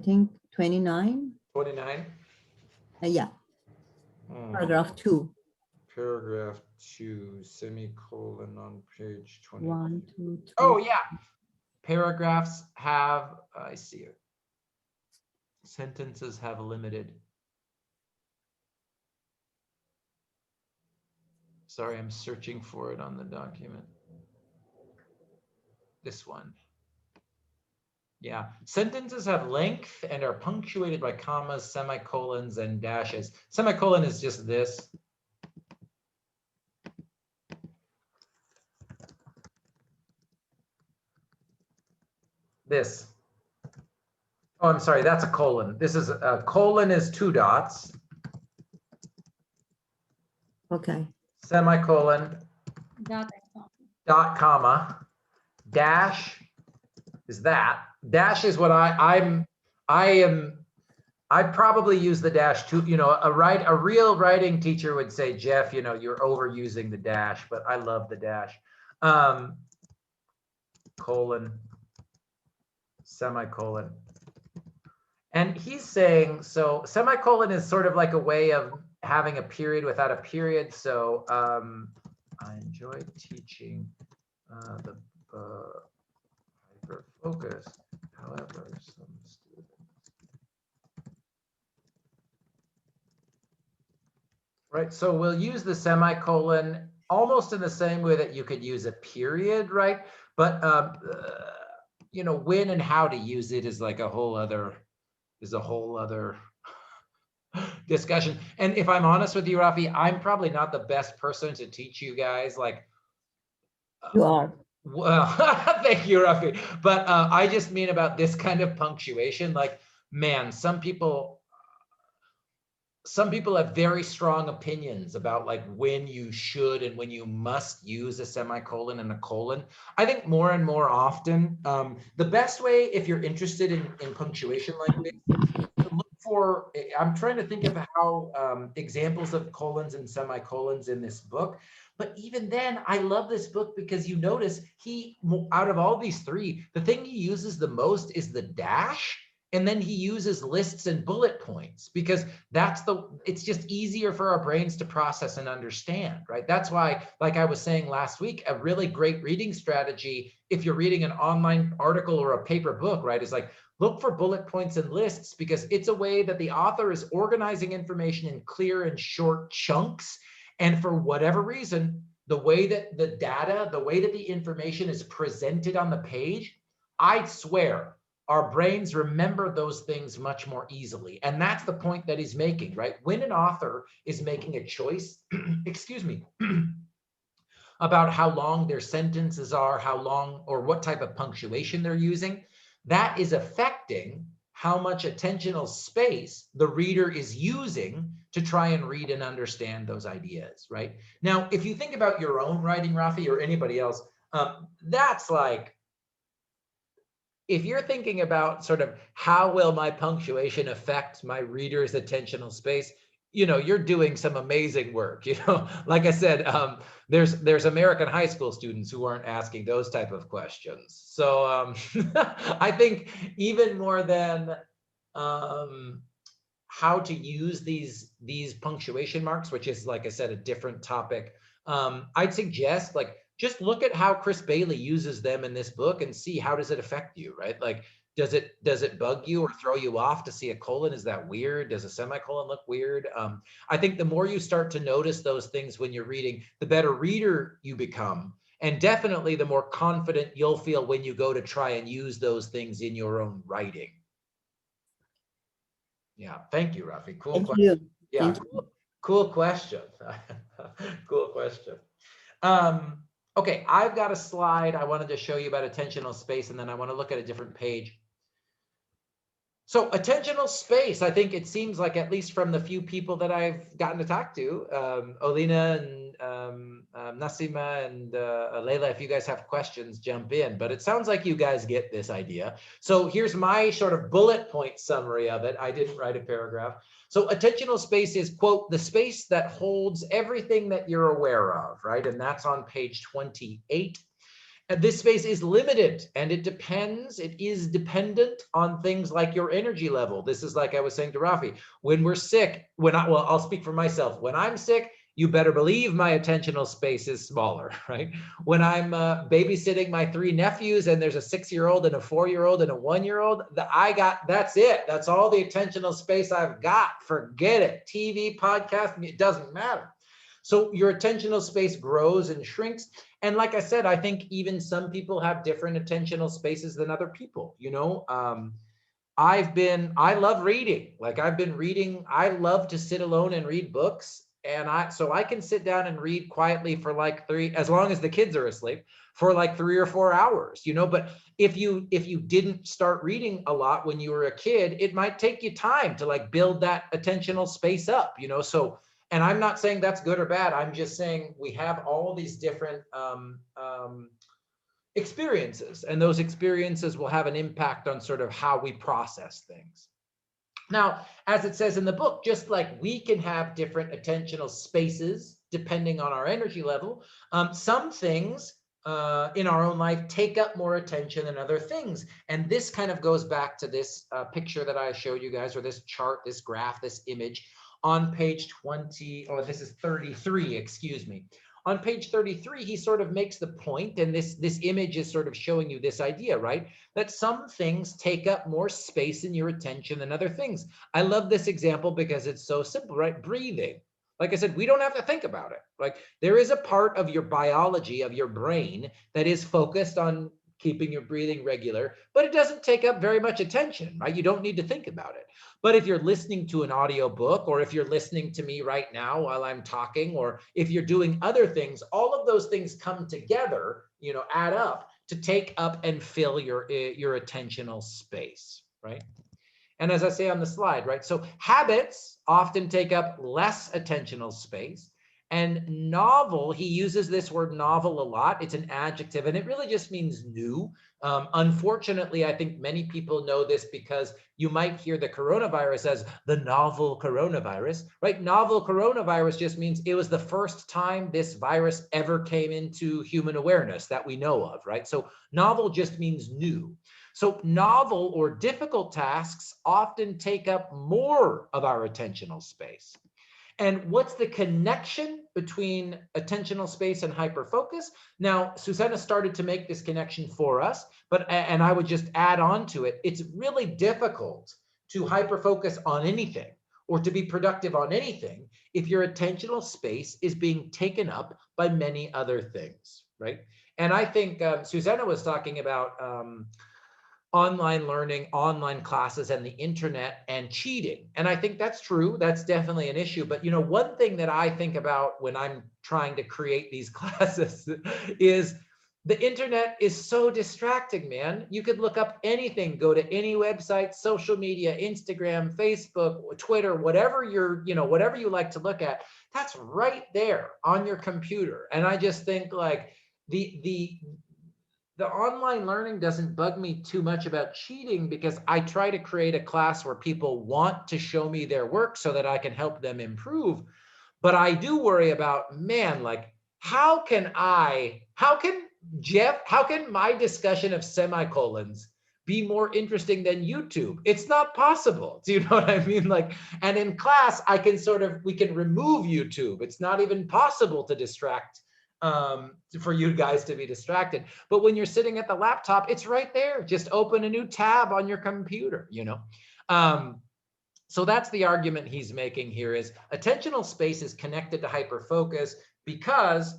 think 29. 29. Yeah. Paragraph 2. Paragraph 2, semicolon on page 20. 1, 2, 3. Oh, yeah. Paragraphs have, I see it. Sentences have limited. Sorry, I'm searching for it on the document. This one. Yeah, sentences have length and are punctuated by commas, semicolons, and dashes. Semicolon is just this. This. Oh, I'm sorry, that's a colon. This is a colon is 2 dots. Okay. Semicolon, dot, comma, dash is that. Dash is what I probably use the dash too. You know, a real writing teacher would say, Jeff, you know, you're overusing the dash, but I love the dash. Colon, semicolon. And he's saying, so semicolon is sort of like a way of having a period without a period. So I enjoyed teaching the hyper-focus. However, some students. Right, so we'll use the semicolon almost in the same way that you could use a period, right? But you know, when and how to use it is like a whole other discussion. And if I'm honest with you, Rafi, I'm probably not the best person to teach you guys. Like, you are. Well, thank you, Rafi. But I just mean about this kind of punctuation. Like, man, some people have very strong opinions about like when you should and when you must use a semicolon and a colon. I think more and more often, the best way, if you're interested in punctuation like this, to look for, I'm trying to think of how examples of colons and semicolons in this book, But even then, I love this book because you notice out of all these three, the thing he uses the most is the dash. And then he uses lists and bullet points because it's just easier for our brains to process and understand, right? That's why, like I was saying last week, a really great reading strategy, if you're reading an online article or a paper book, right, is like, look for bullet points and lists because it's a way that the author is organizing information in clear and short chunks. And for whatever reason, the way that the data, the way that the information is presented on the page, I swear, our brains remember those things much more easily. And that's the point that he's making, right? When an author is making a choice, excuse me, about how long their sentences are, how long or what type of punctuation they're using, that is affecting how much attentional space the reader is using to try and read and understand those ideas, right? Now, if you think about your own writing, Rafi, or anybody else, that's like, if you're thinking about sort of how will my punctuation affect my reader's attentional space, you're doing some amazing work. Like I said, there's American high school students who aren't asking those type of questions. So I think even more than how to use these punctuation marks, which is, like I said, a different topic, I'd suggest just look at how Chris Bailey uses them in this book and see how does it affect you, right? Like, does it bug you or throw you off to see a colon? Is that weird? Does a semicolon look weird? I think the more you start to notice those things when you're reading, the better reader you become. And definitely the more confident you'll feel when you go to try and use those things in your own writing. Yeah, thank you, Rafi. Cool Thank question. you. Yeah, Thank you. cool question. Cool question. Okay, I've got a slide I wanted to show you about attentional space, and then I want to look at a different page. So attentional space, I think it seems like, at least from the few people that I've gotten to talk to, Olina and Nassima and Leila, if you guys have questions, jump in. But it sounds like you guys get this idea. So here's my sort of bullet point summary of it. I didn't write a paragraph. So attentional space is, quote, the space that holds everything that you're aware of, right? And that's on page 28. And this space is limited and it is dependent on things like your energy level. This is like I was saying to Rafi, when we're sick, I'll speak for myself. When I'm sick, you better believe my attentional space is smaller, right? When I'm babysitting my 3 nephews and there's a 6-year-old and a 4-year-old and a 1-year-old, that's it. That's all the attentional space I've got. Forget it. TV, podcast, it doesn't matter. So your attentional space grows and shrinks. And like I said, I think even some people have different attentional spaces than other people. I love reading. Like I've been reading, I love to sit alone and read books. And so I can sit down and read quietly for like 3, as long as the kids are asleep, for like 3 or 4 hours, but if you didn't start reading a lot when you were a kid, it might take you time to like build that attentional space up, so. And I'm not saying that's good or bad. I'm just saying we have all these different experiences, and those experiences will have an impact on sort of how we process things. Now, as it says in the book, just like we can have different attentional spaces depending on our energy level, some things in our own life take up more attention than other things. And this kind of goes back to this picture that I showed you guys, or this chart, this graph, this image on page 20, or this is 33, excuse me. On page 33, he sort of makes the point, and this image is sort of showing you this idea, right? That some things take up more space in your attention than other things. I love this example because it's so simple, right? Breathing. Like I said, we don't have to think about it. Like there is a part of your biology, of your brain, that is focused on keeping your breathing regular, but it doesn't take up very much attention, right? You don't need to think about it. But if you're listening to an audio book, or if you're listening to me right now while I'm talking, or if you're doing other things, all of those things come together, add up to take up and fill your attentional space, right? And as I say on the slide, right? So habits often take up less attentional space, And novel, he uses this word novel a lot. It's an adjective, and it really just means new. Unfortunately, I think many people know this because you might hear the coronavirus as the novel coronavirus, right? Novel coronavirus just means it was the first time this virus ever came into human awareness that we know of, right? So novel just means new. So novel or difficult tasks often take up more of our attentional space. And what's the connection between attentional space and hyperfocus? Now, Susanna started to make this connection for us, and I would just add on to it. It's really difficult to hyperfocus on anything or to be productive on anything if your attentional space is being taken up by many other things, right? And I think Susanna was talking about online learning, online classes, and the internet and cheating. And I think that's true. That's definitely an issue. But you know, one thing that I think about when I'm trying to create these classes is the internet is so distracting, man. You could look up anything, go to any website, social media, Instagram, Facebook, Twitter, whatever whatever you like to look at, that's right there on your computer. And I just think like the online learning doesn't bug me too much about cheating because I try to create a class where people want to show me their work so that I can help them improve. But I do worry about, man, like, how can my discussion of semicolons be more interesting than YouTube? It's not possible. Do you know what I mean? Like, and in class, we can remove YouTube. It's not even possible to distract for you guys to be distracted. But when you're sitting at the laptop, it's right there. Just open a new tab on your computer, you know? So that's the argument he's making here is attentional space is connected to hyperfocus because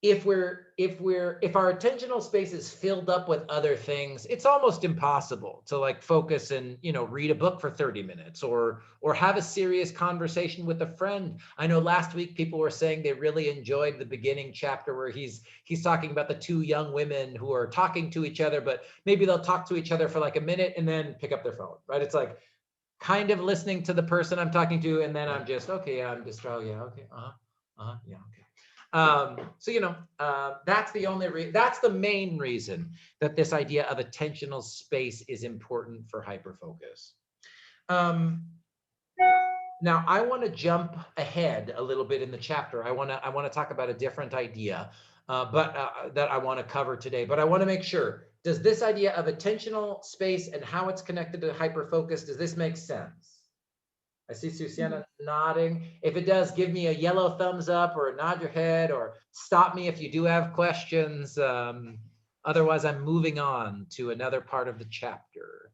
if our attentional space is filled up with other things, it's almost impossible to like focus and, you know, read a book for 30 minutes or have a serious conversation with a friend. I know last week people were saying they really enjoyed the beginning chapter where he's talking about the two young women who are talking to each other, but maybe they'll talk to each other for like a minute and then pick up their phone, right? It's like kind of listening to the person I'm talking to, and then I'm just, okay, yeah, I'm just, oh yeah, okay, yeah, okay. So, you know, that's the main reason that this idea of attentional space is important for hyperfocus. Now I want to jump ahead a little bit in the chapter. I want to talk about a different idea, that I want to cover today, but I want to make sure, does this idea of attentional space and how it's connected to hyperfocus, does this make sense? I see Susanna nodding. If it does, give me a yellow thumbs up or nod your head or stop me if you do have questions. Otherwise, I'm moving on to another part of the chapter.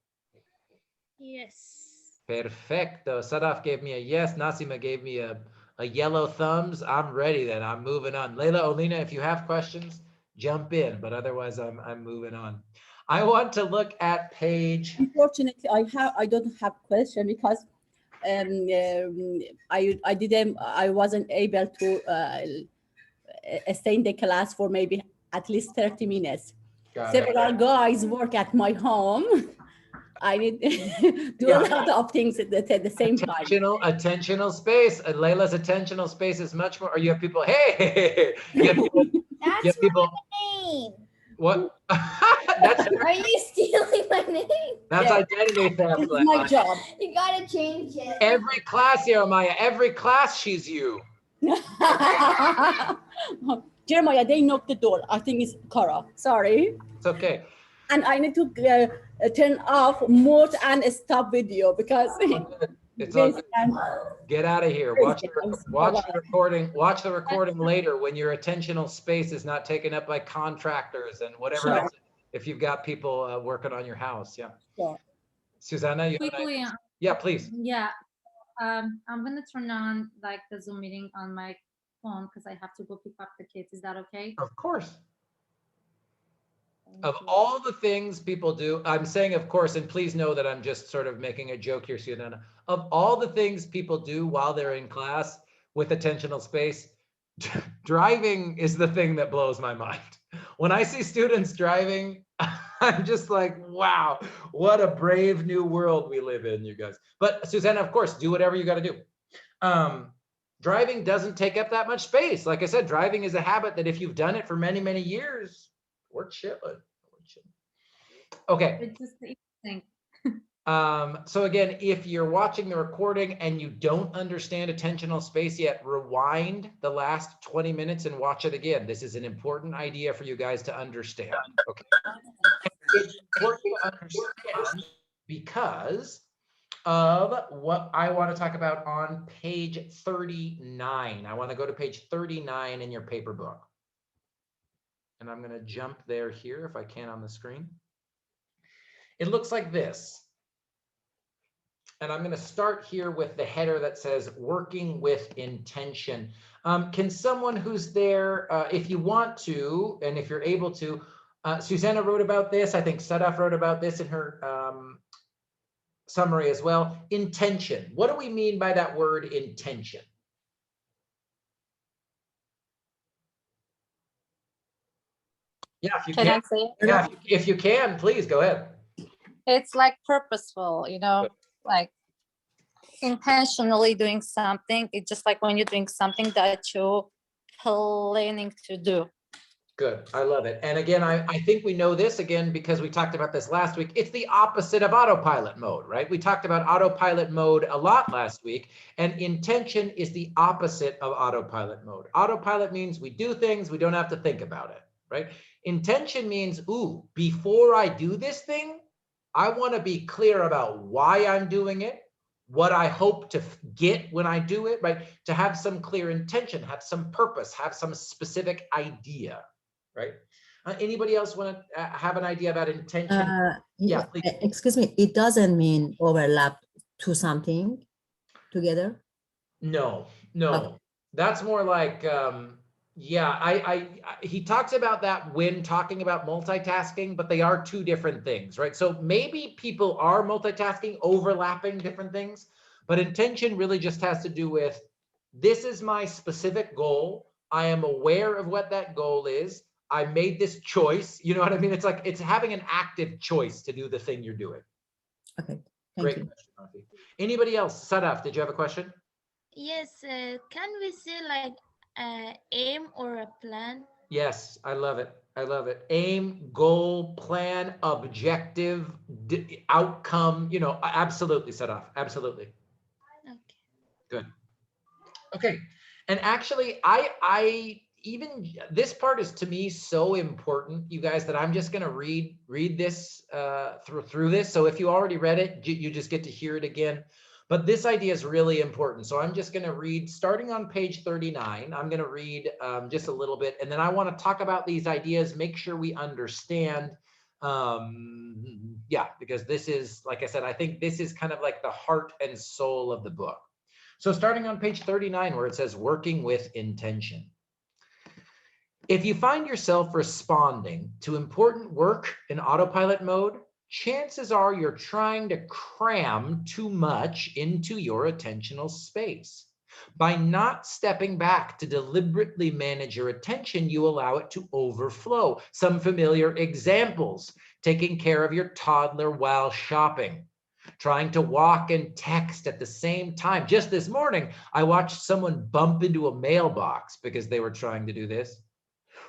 Yes. Perfecto. Sadaf gave me a yes. Nasima gave me a yellow thumbs. I'm ready then. I'm moving on. Leila, Olina, if you have questions, jump in. But otherwise, I'm moving on. I want to look at page. Unfortunately, I don't have question because I wasn't able to stay in the class for maybe at least 30 minutes. Several guys work at my home. I need to do a lot of things at the same time. Attentional space. Layla's attentional space is much more. Or you have people, hey, That's my name. What? Are you stealing my name? That's identity theft. This is my job. You gotta change it. Every class here, Maya. Every class, she's you. Jeremiah, they knocked the door. I think it's Cara. Sorry. It's okay. And I need to turn off mute and stop video because it's all good. Get out of here. Watch the recording. Watch the recording later when your attentional space is not taken up by contractors and whatever else. If you've got people working on your house, yeah. Susanna, you quickly. Yeah, please. Yeah, I'm gonna turn on like the Zoom meeting on my phone because I have to go pick up the kids. Is that okay? Of course. Of all the things people do, I'm saying of course, and please know that I'm just sort of making a joke here, Susanna. Of all the things people do while they're in class with attentional space, driving is the thing that blows my mind. When I see students driving, I'm just like, wow, what a brave new world we live in, you guys. But Susanna, of course, do whatever you got to do. Driving doesn't take up that much space. Like I said, driving is a habit that if you've done it for many, many years, we're chilling. Okay. It's just interesting. So again, if you're watching the recording and you don't understand attentional space yet, rewind the last 20 minutes and watch it again. This is an important idea for you guys to understand. Okay. It's important to understand because of what I want to talk about on page 39. I want to go to page 39 in your paper book. And I'm going to jump there here if I can on the screen. It looks like this. And I'm going to start here with the header that says working with intention. Can someone who's there, if you want to, and if you're able to, Susanna wrote about this. I think Sadaf wrote about this in her summary as well. Intention. What do we mean by that word intention? Yeah, if you Can can. I say it? Yeah, if you can, please go ahead. It's like purposeful, you know, like intentionally doing something. It's just like when you're doing something that you're planning to do. Good. I love it. And again, I think we know this again because we talked about this last week. It's the opposite of autopilot mode, right? We talked about autopilot mode a lot last week, and intention is the opposite of autopilot mode. Autopilot means we do things, we don't have to think about it, right? Intention means, ooh, before I do this thing, I want to be clear about why I'm doing it, what I hope to get when I do it, right? To have some clear intention, have some purpose, have some specific idea. Right? Anybody else want to have an idea about intention? Yeah, please. Excuse me, it doesn't mean overlap to something together? No, no. Okay. That's more like, yeah, he talks about that when talking about multitasking, but they are two different things, right? So maybe people are multitasking, overlapping different things, but intention really just has to do with, this is my specific goal. I am aware of what that goal is. I made this choice. You know what I mean? It's like, it's having an active choice to do the thing you're doing. Okay, Great question, Rafi. Anybody else? Sadaf, did you have a question? Yes, can we say like aim or a plan? Yes, I love it. I love it. Aim, goal, plan, objective, outcome, you know, absolutely, Sadaf. Absolutely. Okay. Good. Okay. And actually, I even this part is to me so important, you guys, that I'm just going to read this through this. So if you already read it, you just get to hear it again. But this idea is really important. So I'm just going to read starting on page 39. I'm going to read just a little bit, and then I want to talk about these ideas, make sure we understand. Yeah, because this is, like I said, I think this is kind of like the heart and soul of the book. So starting on page 39, where it says working with intention. If you find yourself responding to important work in autopilot mode, chances are you're trying to cram too much into your attentional space. By not stepping back to deliberately manage your attention, you allow it to overflow. Some familiar examples: taking care of your toddler while shopping, trying to walk and text at the same time. Just this morning, I watched someone bump into a mailbox because they were trying to do this.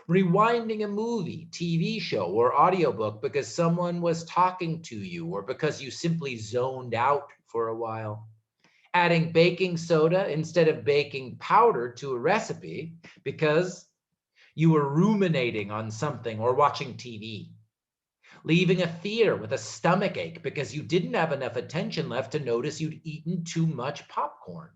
Rewinding a movie, TV show, or audiobook because someone was talking to you or because you simply zoned out for a while. Adding baking soda instead of baking powder to a recipe because you were ruminating on something or watching TV. Leaving a theater with a stomach ache because you didn't have enough attention left to notice you'd eaten too much popcorn.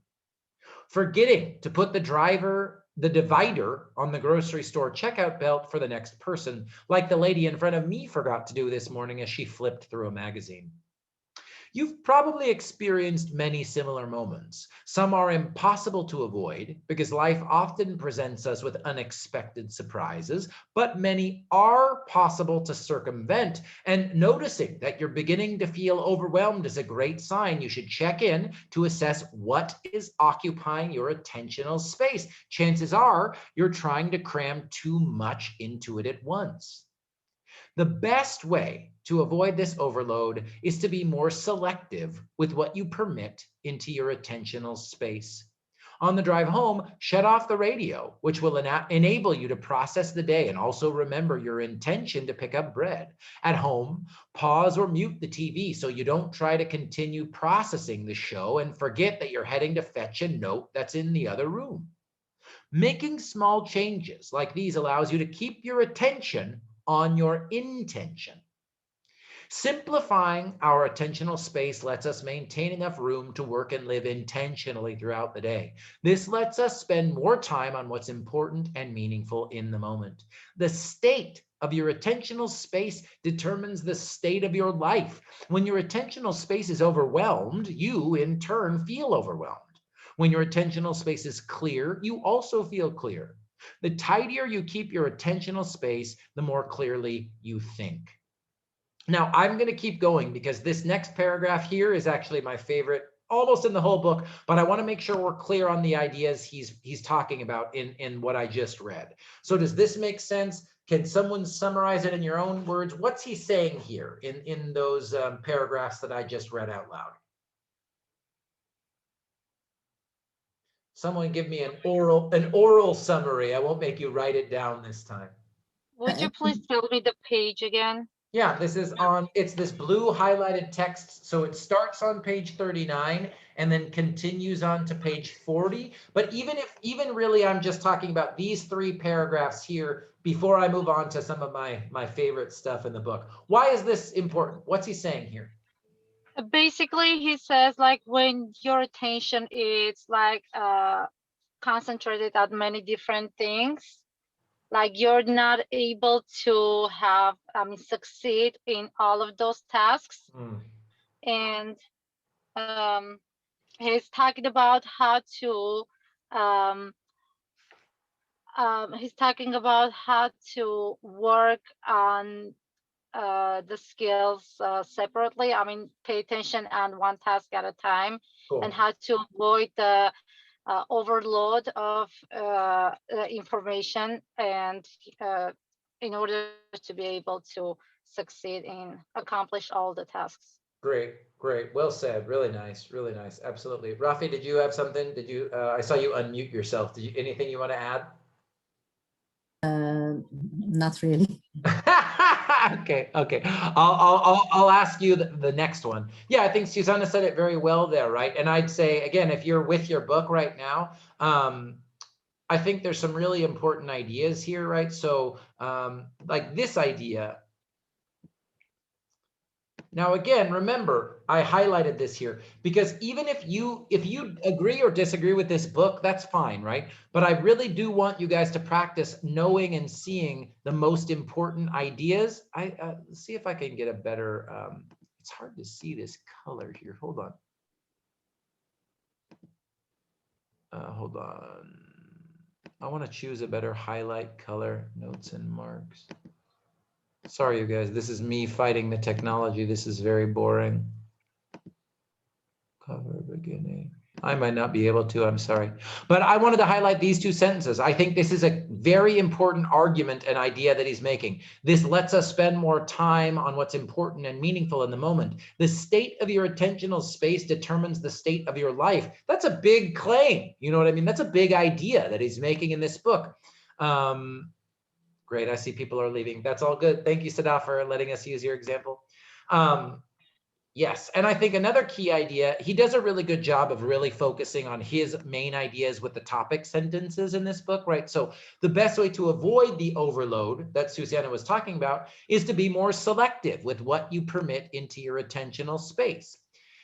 Forgetting to put the divider on the grocery store checkout belt for the next person, like the lady in front of me forgot to do this morning as she flipped through a magazine. You've probably experienced many similar moments. Some are impossible to avoid because life often presents us with unexpected surprises, but many are possible to circumvent. And noticing that you're beginning to feel overwhelmed is a great sign. You should check in to assess what is occupying your attentional space. Chances are you're trying to cram too much into it at once. The best way to avoid this overload is to be more selective with what you permit into your attentional space. On the drive home, shut off the radio, which will enable you to process the day and also remember your intention to pick up bread. At home, pause or mute the TV so you don't try to continue processing the show and forget that you're heading to fetch a note that's in the other room. Making small changes like these allows you to keep your attention on your intention. Simplifying our attentional space lets us maintain enough room to work and live intentionally throughout the day. This lets us spend more time on what's important and meaningful in the moment. The state of your attentional space determines the state of your life. When your attentional space is overwhelmed, you in turn feel overwhelmed. When your attentional space is clear, you also feel clear. The tidier you keep your attentional space, the more clearly you think. Now, I'm going to keep going because this next paragraph here is actually my favorite almost in the whole book, but I want to make sure we're clear on the ideas he's talking about in what I just read. So does this make sense? Can someone summarize it in your own words? What's he saying here in those paragraphs that I just read out loud? Someone give me an oral summary. I won't make you write it down this time. Would you please tell me the page again? Yeah, this is it's this blue highlighted text. So it starts on page 39 and then continues on to page 40. But even really, I'm just talking about these 3 paragraphs here before I move on to some of my favorite stuff in the book. Why is this important? What's he saying here? Basically, he says like when your attention is like concentrated at many different things, like you're not able to have succeed in all of those tasks. And he's talking about how to work on the skills separately. I mean, pay attention on one task at a time. Cool. And how to avoid the overload of information, and in order to be able to succeed in accomplish all the tasks. Great. Well said. Really nice. Absolutely. Rafi, did you have something? Did you? I saw you unmute yourself. Did you? Anything you want to add? Not really. Okay. I'll ask you the next one. Yeah, I think Susanna said it very well there, right? And I'd say again, if you're with your book right now, I think there's some really important ideas here, right? So like this idea. Now, again, remember, I highlighted this here because even if you agree or disagree with this book, that's fine, right? But I really do want you guys to practice knowing and seeing the most important ideas. Let's see if I can get a better, it's hard to see this color here. Hold on. I want to choose a better highlight color, notes and marks. Sorry, you guys, this is me fighting the technology. This is very boring. Cover beginning. I might not be able to, I'm sorry. But I wanted to highlight these 2 sentences. I think this is a very important argument and idea that he's making. This lets us spend more time on what's important and meaningful in the moment. The state of your attentional space determines the state of your life. That's a big claim. You know what I mean? That's a big idea that he's making in this book. Great, I see people are leaving. That's all good. Thank you, Sada, for letting us use your example. Yes, and I think another key idea, he does a really good job of really focusing on his main ideas with the topic sentences in this book, right? So the best way to avoid the overload that Susanna was talking about is to be more selective with what you permit into your attentional space.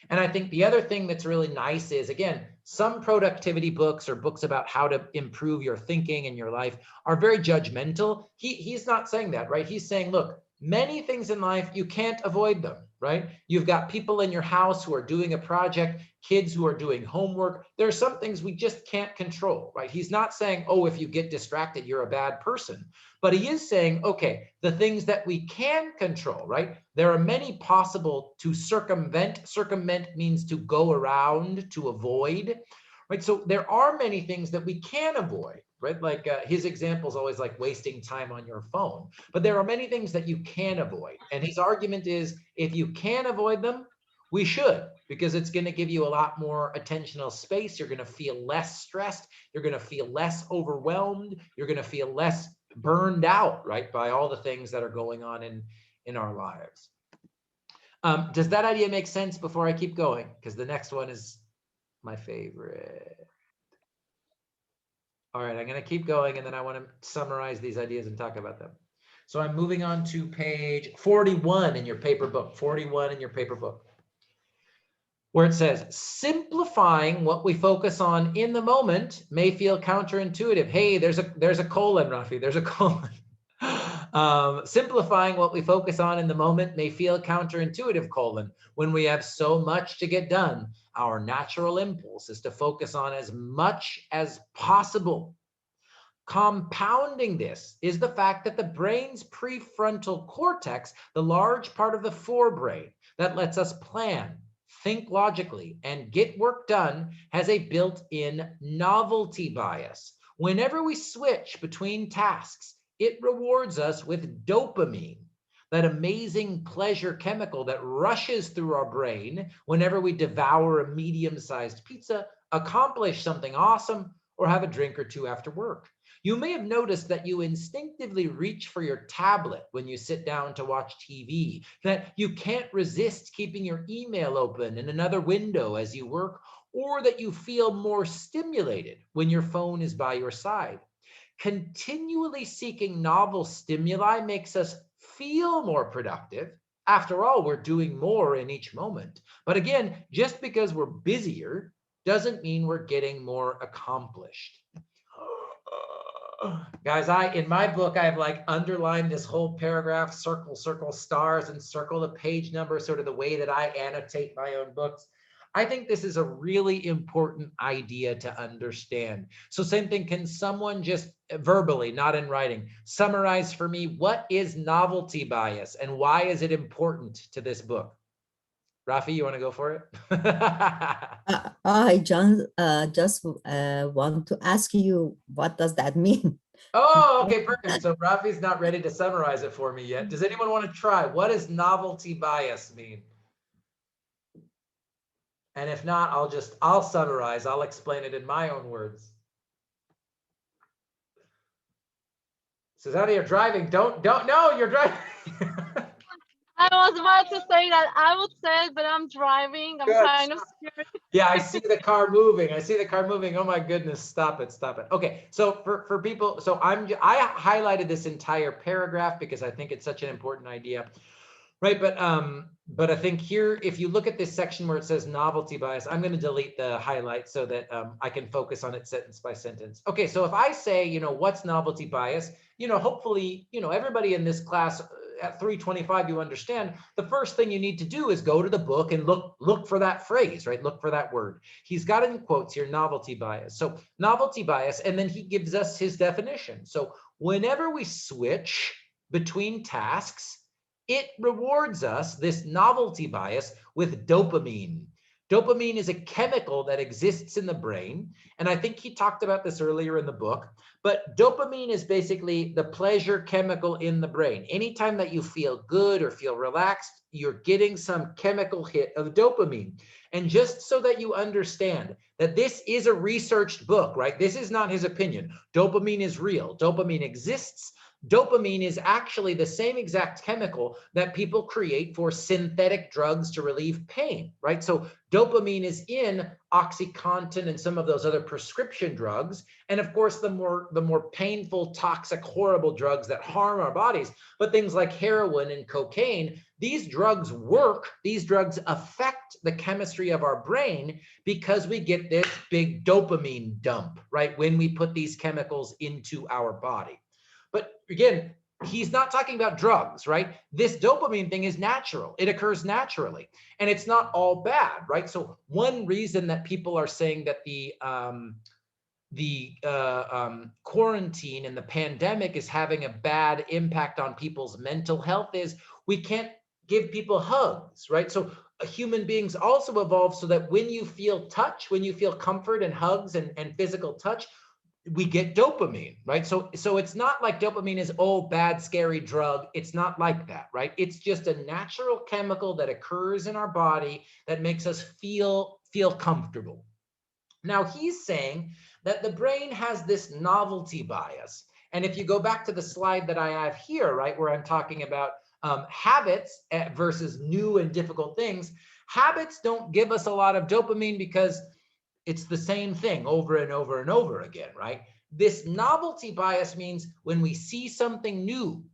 And I think the other thing that's really nice is, again, some productivity books or books about how to improve your thinking and your life are very judgmental. He's not saying that, right? He's saying, look, many things in life, you can't avoid them, right? You've got people in your house who are doing a project, kids who are doing homework. There are some things we just can't control, right? He's not saying, oh, if you get distracted, you're a bad person. But he is saying, okay, the things that we can control, right? There are many possible to circumvent. Circumvent means to go around, to avoid, right? So there are many things that we can avoid, right? Like his example is always like wasting time on your phone. But there are many things that you can avoid. And his argument is, if you can avoid them, We should, because it's going to give you a lot more attentional space. You're going to feel less stressed. You're going to feel less overwhelmed. You're going to feel less burned out, right, by all the things that are going on in our lives. Does that idea make sense before I keep going? Because the next one is my favorite. All right, I'm going to keep going, and then I want to summarize these ideas and talk about them. So I'm moving on to page 41 in your paper book, 41 in your paper book, where it says, simplifying what we focus on in the moment may feel counterintuitive. Hey, there's a colon, Rafi, there's a colon. Simplifying what we focus on in the moment may feel counterintuitive, colon. When we have so much to get done, our natural impulse is to focus on as much as possible. Compounding this is the fact that the brain's prefrontal cortex, the large part of the forebrain that lets us plan, think logically, and get work done, has a built-in novelty bias. Whenever we switch between tasks, it rewards us with dopamine, that amazing pleasure chemical that rushes through our brain whenever we devour a medium-sized pizza, accomplish something awesome, or have a drink or two after work. You may have noticed that you instinctively reach for your tablet when you sit down to watch TV, that you can't resist keeping your email open in another window as you work, or that you feel more stimulated when your phone is by your side. Continually seeking novel stimuli makes us feel more productive. After all, we're doing more in each moment. But again, just because we're busier doesn't mean we're getting more accomplished. Guys, in my book, I've like underlined this whole paragraph, circle stars, and circle the page number, sort of the way that I annotate my own books. I think this is a really important idea to understand. So same thing, can someone just verbally, not in writing, summarize for me what is novelty bias and why is it important to this book? Rafi, you want to go for it? I just want to ask you, what does that mean? Oh, okay, perfect. So Rafi's not ready to summarize it for me yet. Does anyone want to try? What does novelty bias mean? And if not, I'll summarize. I'll explain it in my own words. Susanna, you're driving. Don't no, you're driving. I was about to say that I would say it, but I'm driving. I'm kind of scared. Yeah, I see the car moving. I see the car moving. Oh my goodness, stop it, stop it. Okay, so for people, so I highlighted this entire paragraph because I think it's such an important idea. Right, but I think here, if you look at this section where it says novelty bias, I'm going to delete the highlight so that I can focus on it sentence by sentence. Okay, so if I say, what's novelty bias, hopefully, everybody in this class at 325, you understand the first thing you need to do is go to the book and look for that phrase, right? Look for that word. He's got it in quotes here, novelty bias. So novelty bias, and then he gives us his definition. So whenever we switch between tasks, it rewards us, this novelty bias, with dopamine. Dopamine is a chemical that exists in the brain. And I think he talked about this earlier in the book, but dopamine is basically the pleasure chemical in the brain. Anytime that you feel good or feel relaxed, you're getting some chemical hit of dopamine. And just so that you understand that this is a researched book, right? This is not his opinion. Dopamine is real. Dopamine exists. Dopamine is actually the same exact chemical that people create for synthetic drugs to relieve pain, right? So dopamine is in OxyContin and some of those other prescription drugs. And of course, the more painful, toxic, horrible drugs that harm our bodies, but things like heroin and cocaine, these drugs work, these drugs affect the chemistry of our brain because we get this big dopamine dump, right? When we put these chemicals into our body. But again, he's not talking about drugs, right? This dopamine thing is natural. It occurs naturally, and it's not all bad, right? So one reason that people are saying that the quarantine and the pandemic is having a bad impact on people's mental health is we can't give people hugs, right? So human beings also evolved so that when you feel touch, when you feel comfort and hugs and physical touch, we get dopamine, right? So it's not like dopamine is, oh, bad, scary drug. It's not like that, right? It's just a natural chemical that occurs in our body that makes us feel comfortable. Now he's saying that the brain has this novelty bias. And if you go back to the slide that I have here, right, where I'm talking about habits versus new and difficult things, habits don't give us a lot of dopamine because it's the same thing over and over and over again, right? This novelty bias means when we see something new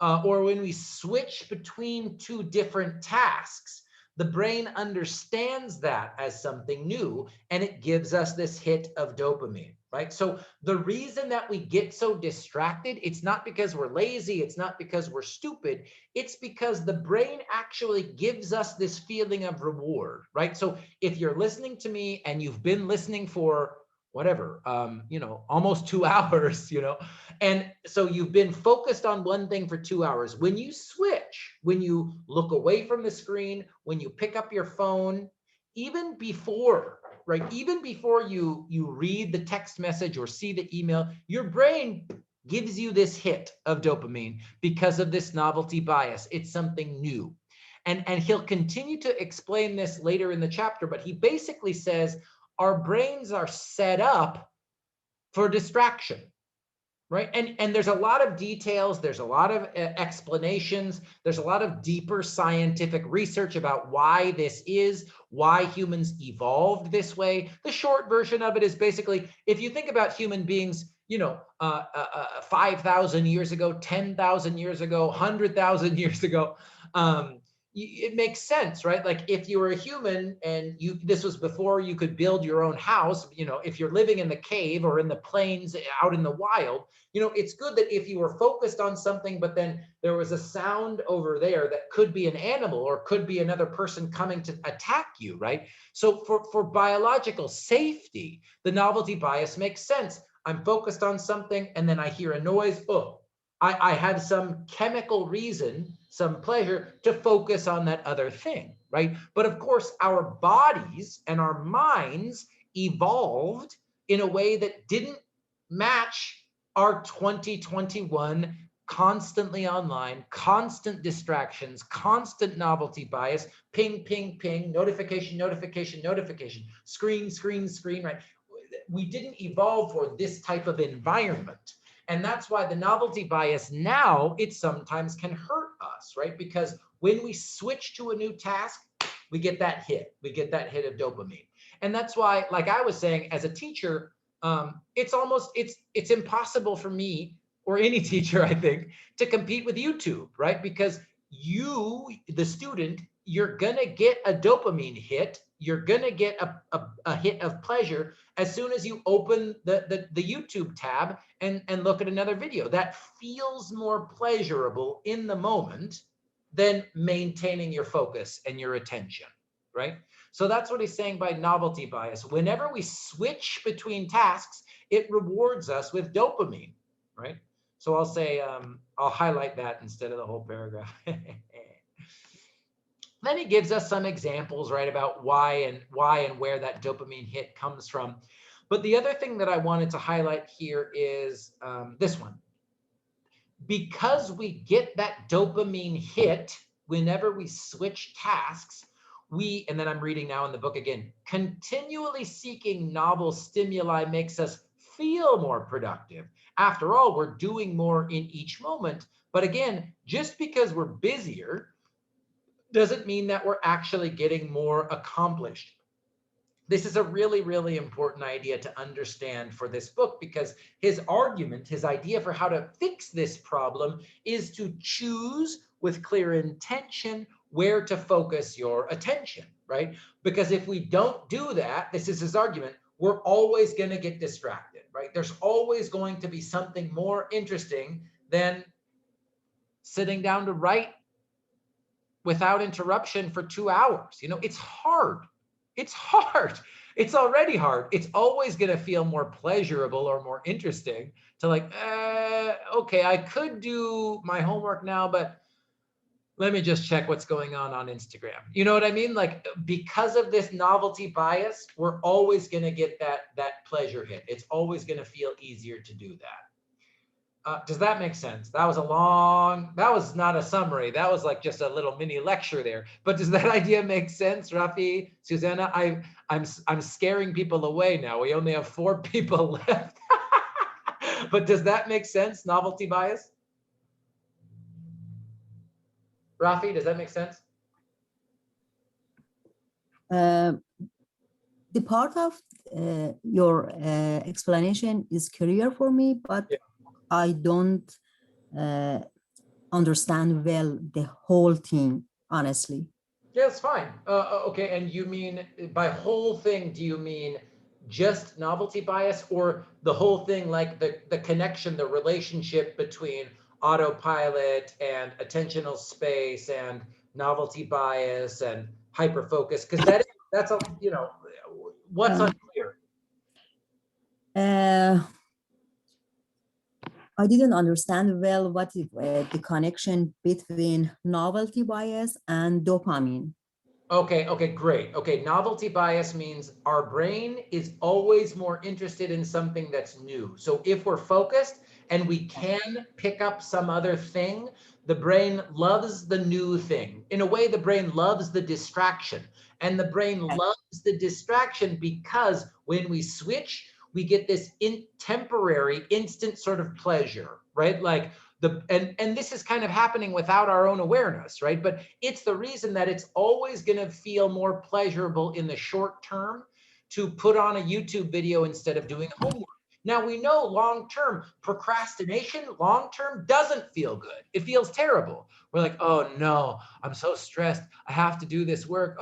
or when we switch between two different tasks, the brain understands that as something new and it gives us this hit of dopamine, right? So the reason that we get so distracted, it's not because we're lazy, it's not because we're stupid, it's because the brain actually gives us this feeling of reward, right? So if you're listening to me and you've been listening for whatever, almost 2 hours, and so you've been focused on one thing for 2 hours. When you switch, when you look away from the screen, when you pick up your phone, even before, right, even before you read the text message or see the email, your brain gives you this hit of dopamine because of this novelty bias. It's something new. And he'll continue to explain this later in the chapter, but he basically says our brains are set up for distraction, right? And there's a lot of details, there's a lot of explanations, there's a lot of deeper scientific research about why this is, why humans evolved this way. The short version of it is basically, if you think about human beings, 5,000 years ago, 10,000 years ago, 100,000 years ago, it makes sense, right? Like if you were a human and this was before you could build your own house, if you're living in the cave or in the plains out in the wild, it's good that if you were focused on something, but then there was a sound over there that could be an animal or could be another person coming to attack you, right? So for biological safety, the novelty bias makes sense. I'm focused on something and then I hear a noise. Oh, I have some chemical reason, some pleasure to focus on that other thing, right? But of course, our bodies and our minds evolved in a way that didn't match our 2021 constantly online, constant distractions, constant novelty bias, ping, ping, ping, notification, notification, notification, screen, screen, screen, right? We didn't evolve for this type of environment. And that's why the novelty bias now, it sometimes can hurt us, right? Because when we switch to a new task, we get that hit. We get that hit of dopamine. And that's why, like I was saying, as a teacher, it's impossible for me or any teacher, I think, to compete with YouTube, right? Because you, the student, you're gonna get a dopamine hit. You're gonna get a hit of pleasure as soon as you open the YouTube tab and look at another video. That feels more pleasurable in the moment than maintaining your focus and your attention, right? So that's what he's saying by novelty bias. Whenever we switch between tasks, it rewards us with dopamine, right? So I'll say, I'll highlight that instead of the whole paragraph. Then he gives us some examples, right, about why and where that dopamine hit comes from. But the other thing that I wanted to highlight here is this one. Because we get that dopamine hit whenever we switch tasks, and then I'm reading now in the book again, continually seeking novel stimuli makes us feel more productive. After all, we're doing more in each moment. But again, just because we're busier doesn't mean that we're actually getting more accomplished. This is a really, really important idea to understand for this book, because his argument, his idea for how to fix this problem is to choose with clear intention where to focus your attention, right? Because if we don't do that, this is his argument, we're always going to get distracted, right? There's always going to be something more interesting than sitting down to write without interruption for 2 hours. It's hard. It's hard. It's already hard. It's always going to feel more pleasurable or more interesting to okay, I could do my homework now, but let me just check what's going on Instagram. You know what I mean? Like, because of this novelty bias, we're always going to get that pleasure hit. It's always going to feel easier to do that. Does that make sense? That was not a summary. That was like just a little mini lecture there. But does that idea make sense, Rafi, Susanna? I'm scaring people away now. We only have 4 people left. But does that make sense, novelty bias? Rafi, does that make sense? The part of your explanation is clear for me, but Yeah. I don't understand well the whole thing, honestly. Yeah, it's fine. Okay, and you mean by whole thing, do you mean just novelty bias, or the whole thing, like the connection, the relationship between autopilot and attentional space and novelty bias and hyperfocus? Because that's a, you know, what's unclear? I didn't understand well what is the connection between novelty bias and dopamine. Okay, great. Okay, novelty bias means our brain is always more interested in something that's new. So if we're focused and we can pick up some other thing, the brain loves the new thing. In a way, the brain loves the distraction. And the brain loves the distraction because when we switch, we get this temporary, instant sort of pleasure, right? Like and this is kind of happening without our own awareness, right? But it's the reason that it's always going to feel more pleasurable in the short term to put on a YouTube video instead of doing homework. Now, we know long-term procrastination, long-term doesn't feel good. It feels terrible. We're like, oh no, I'm so stressed. I have to do this work.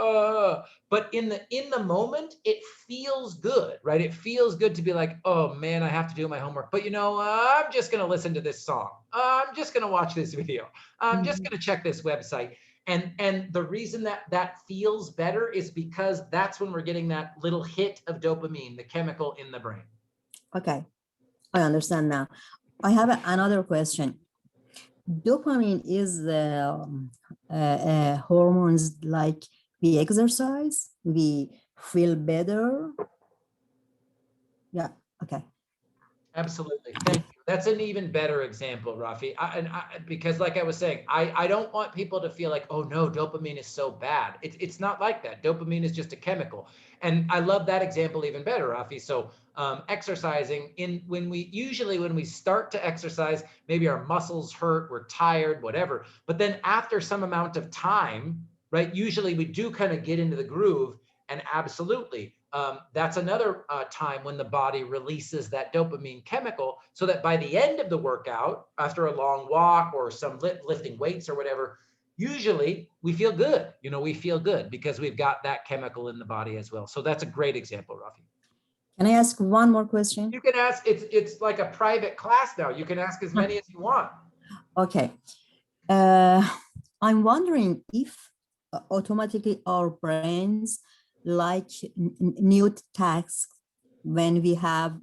But in the moment, it feels good, right? It feels good to be like, oh man, I have to do my homework. But you know, I'm just going to listen to this song. I'm just going to watch this video. I'm just going to check this website. And the reason that feels better is because that's when we're getting that little hit of dopamine, the chemical in the brain. Okay, I understand now. I have another question. Dopamine is hormones like we exercise, we feel better. Yeah, okay. Absolutely. Thank you. That's an even better example, Rafi. Because like I was saying, I don't want people to feel like, oh no, dopamine is so bad. It's not like that. Dopamine is just a chemical. And I love that example even better, Rafi. So exercising, when we start to exercise, maybe our muscles hurt, we're tired, whatever. But then after some amount of time, right, usually we do kind of get into the groove. And absolutely, that's another time when the body releases that dopamine chemical, so that by the end of the workout, after a long walk or some lifting weights or whatever, usually we feel good. You know, we feel good because we've got that chemical in the body as well. So that's a great example, Rafi. Can I ask one more question? You can ask. It's like a private class now. You can ask as many as you want. Okay. I'm wondering if automatically our brains like new tasks when we have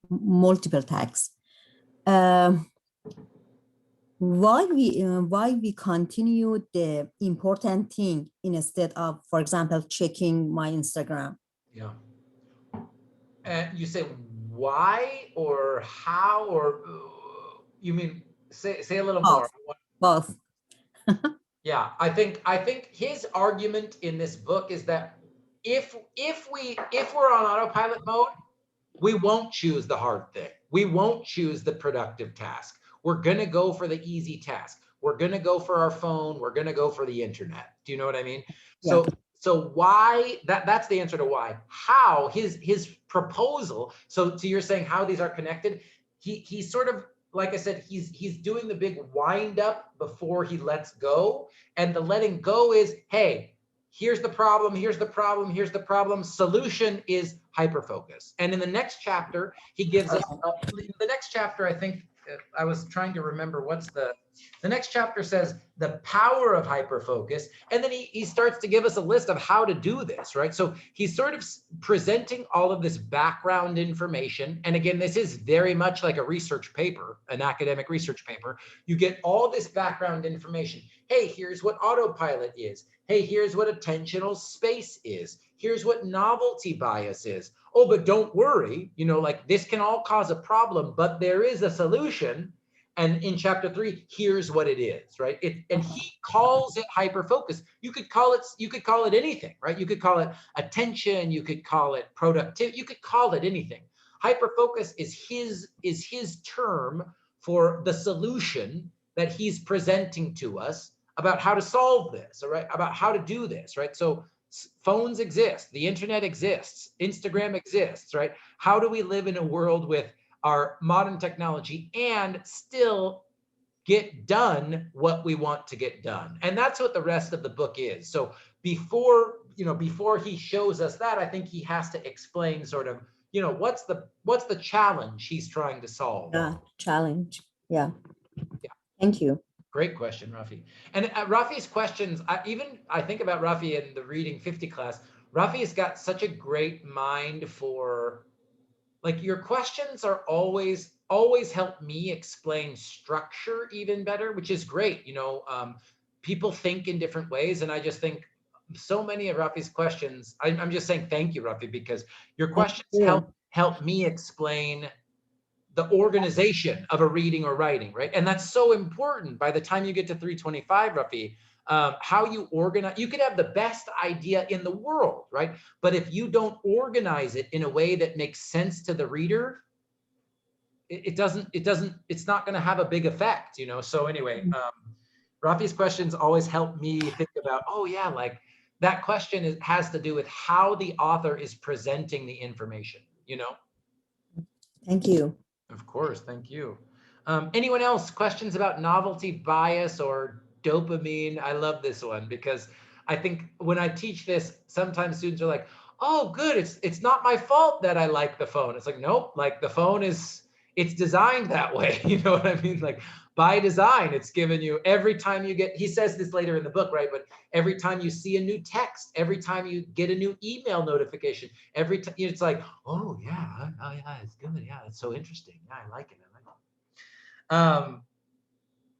multiple tasks. Why we continue the important thing instead of, for example, checking my Instagram? Yeah. And you say why or how, or you mean say a little more? Both. Yeah, I think his argument in this book is that if we're on autopilot mode, we won't choose the hard thing. We won't choose the productive task. We're gonna go for the easy task. We're gonna go for our phone. We're gonna go for the internet. Do you know what I mean? Yeah. So why that's the answer to why. How his proposal. So you're saying how these are connected. He's sort of, like I said, he's doing the big wind up before he lets go. And the letting go is, hey, here's the problem, here's the problem, here's the problem. Solution is hyperfocus. And in the next chapter, he gives us, the next chapter, I think, I was trying to remember what's the The next chapter says the power of hyperfocus. And then he starts to give us a list of how to do this, right? So he's sort of presenting all of this background information. And again, this is very much like a research paper, an academic research paper. You get all this background information. Hey, here's what autopilot is. Hey, here's what attentional space is. Here's what novelty bias is. Oh, but don't worry, you know, like this can all cause a problem, but there is a solution. And in chapter 3, here's what it is, right? And he calls it hyperfocus. You could call it anything, right? You could call it attention, you could call it productivity, you could call it anything. Hyperfocus is his term for the solution that he's presenting to us about how to solve this, all right? About how to do this, right? So phones exist, the internet exists, Instagram exists, right? How do we live in a world with our modern technology and still get done what we want to get done? And that's what the rest of the book is. So before he shows us that, I think he has to explain sort of, you know, what's the challenge he's trying to solve. Yeah, challenge. Yeah. Thank you. Great question, Rafi. And Rafi's questions, I think about Rafi in the Reading 50 class. Rafi has got such a great mind for, like, your questions are always help me explain structure even better, which is great. You know, people think in different ways, and I just think so many of Rafi's questions, I'm just saying thank you, Rafi, because your questions help me explain the organization of a reading or writing, right? And that's so important. By the time you get to 325, Rafi, how you organize, you could have the best idea in the world, right? But if you don't organize it in a way that makes sense to the reader, it's not going to have a big effect, you know? So anyway, Rafi's questions always help me think about, oh yeah, like that question has to do with how the author is presenting the information, you know? Thank you. Of course, thank you. Anyone else, questions about novelty bias or dopamine? I love this one because I think when I teach this, sometimes students are like, oh, good, it's not my fault that I like the phone. It's like, nope, like the phone it's designed that way. You know what I mean? Like by design, it's given you every time you get, he says this later in the book, right? But every time you see a new text, every time you get a new email notification, every time it's like, oh yeah, it's good. Yeah, it's so interesting. Yeah, I like it.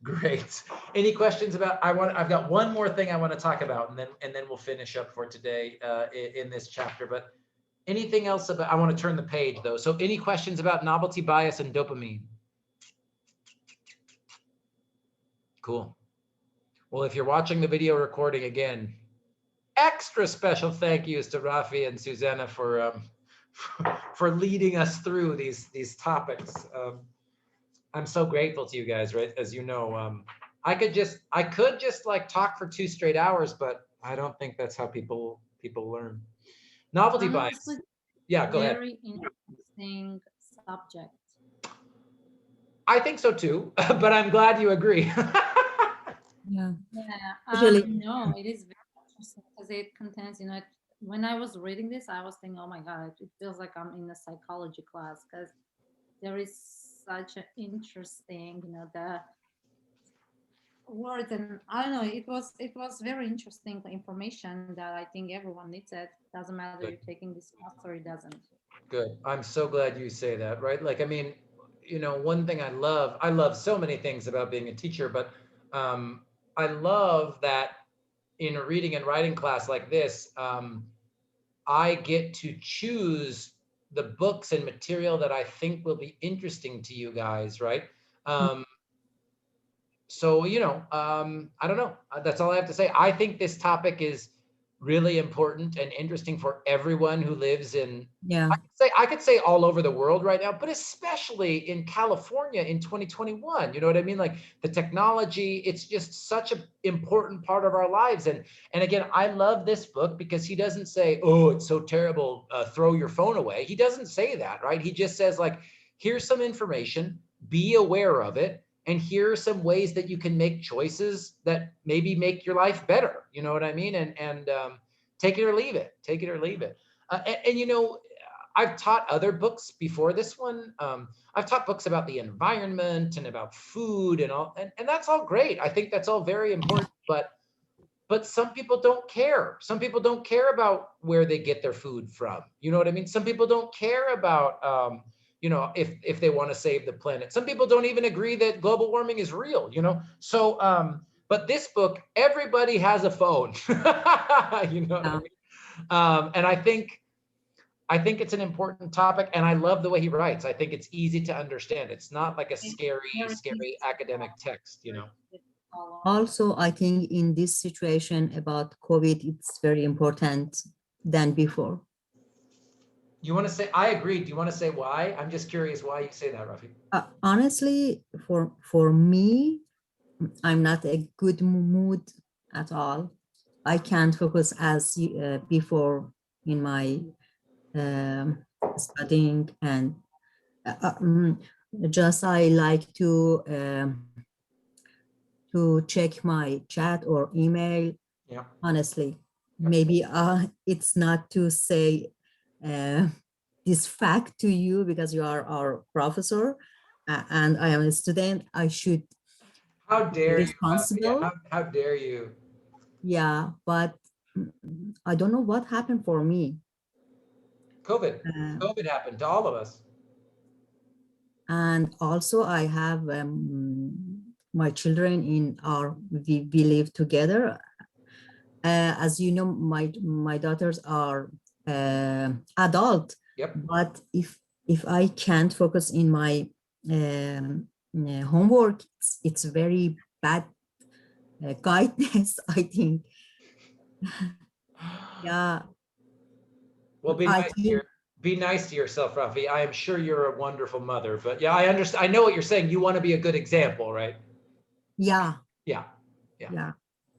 Great. Any questions about, I've got one more thing I want to talk about and then we'll finish up for today in this chapter, but anything else about, I want to turn the page though. So any questions about novelty bias and dopamine? Cool. Well, if you're watching the video recording again, extra special thank yous to Rafi and Susanna for leading us through these topics. I'm so grateful to you guys, right? As you know, I could just like talk for 2 straight hours, but I don't think that's how people learn. Novelty bias. Yeah, go ahead. Very interesting subject. I think so too, but I'm glad you agree. Yeah. No, it is very interesting because it contains, you know, when I was reading this, I was thinking, oh my God, it feels like I'm in a psychology class because there is such an interesting, you know, the words, and I don't know, it was very interesting information that I think everyone needs. It doesn't matter if you're taking this class or it doesn't. Good. I'm so glad you say that, right? Like, I mean, you know, one thing I love so many things about being a teacher, but I love that in a reading and writing class like this, I get to choose the books and material that I think will be interesting to you guys, right? So, you know, I don't know. That's all I have to say. I think this topic is really important and interesting for everyone who lives in, I could say all over the world right now, but especially in California in 2021. You know what I mean? Like the technology, it's just such an important part of our lives. And again, I love this book because he doesn't say, oh, it's so terrible, throw your phone away. He doesn't say that, right? He just says like, here's some information, be aware of it. And here are some ways that you can make choices that maybe make your life better. You know what I mean? And take it or leave it. Take it or leave it. And you know, I've taught other books before this one. I've taught books about the environment and about food and all, and that's all great. I think that's all very important, but some people don't care. Some people don't care about where they get their food from. You know what I mean? Some people don't care about, you know, if they want to save the planet. Some people don't even agree that global warming is real, you know? So, but this book, everybody has a phone, you know what I mean? And I think it's an important topic, and I love the way he writes. I think it's easy to understand. It's not like a scary academic text, you know? Also, I think in this situation about COVID, it's very important than before. You want to say, I agree. Do you want to say why? I'm just curious why you say that, Rafi. Honestly, for me, I'm not a good mood at all. I can't focus as before in my studying, and just I like to check my chat or email. Yeah. Honestly, maybe it's not to say this fact to you because you are our professor and I am a student. I should How be dare you? responsible. Yeah, how dare you? Yeah, but I don't know what happened for me. COVID. COVID happened to all of us. And also I have my children in our, we live together. As you know, my daughters are adult. Yep. But if I can't focus in my homework, it's very bad guidance, I think. Yeah. Well, be nice to yourself, Rafi. I am sure you're a wonderful mother, but yeah, I understand. I know what you're saying. You want to be a good example, right? Yeah. Yeah. Yeah.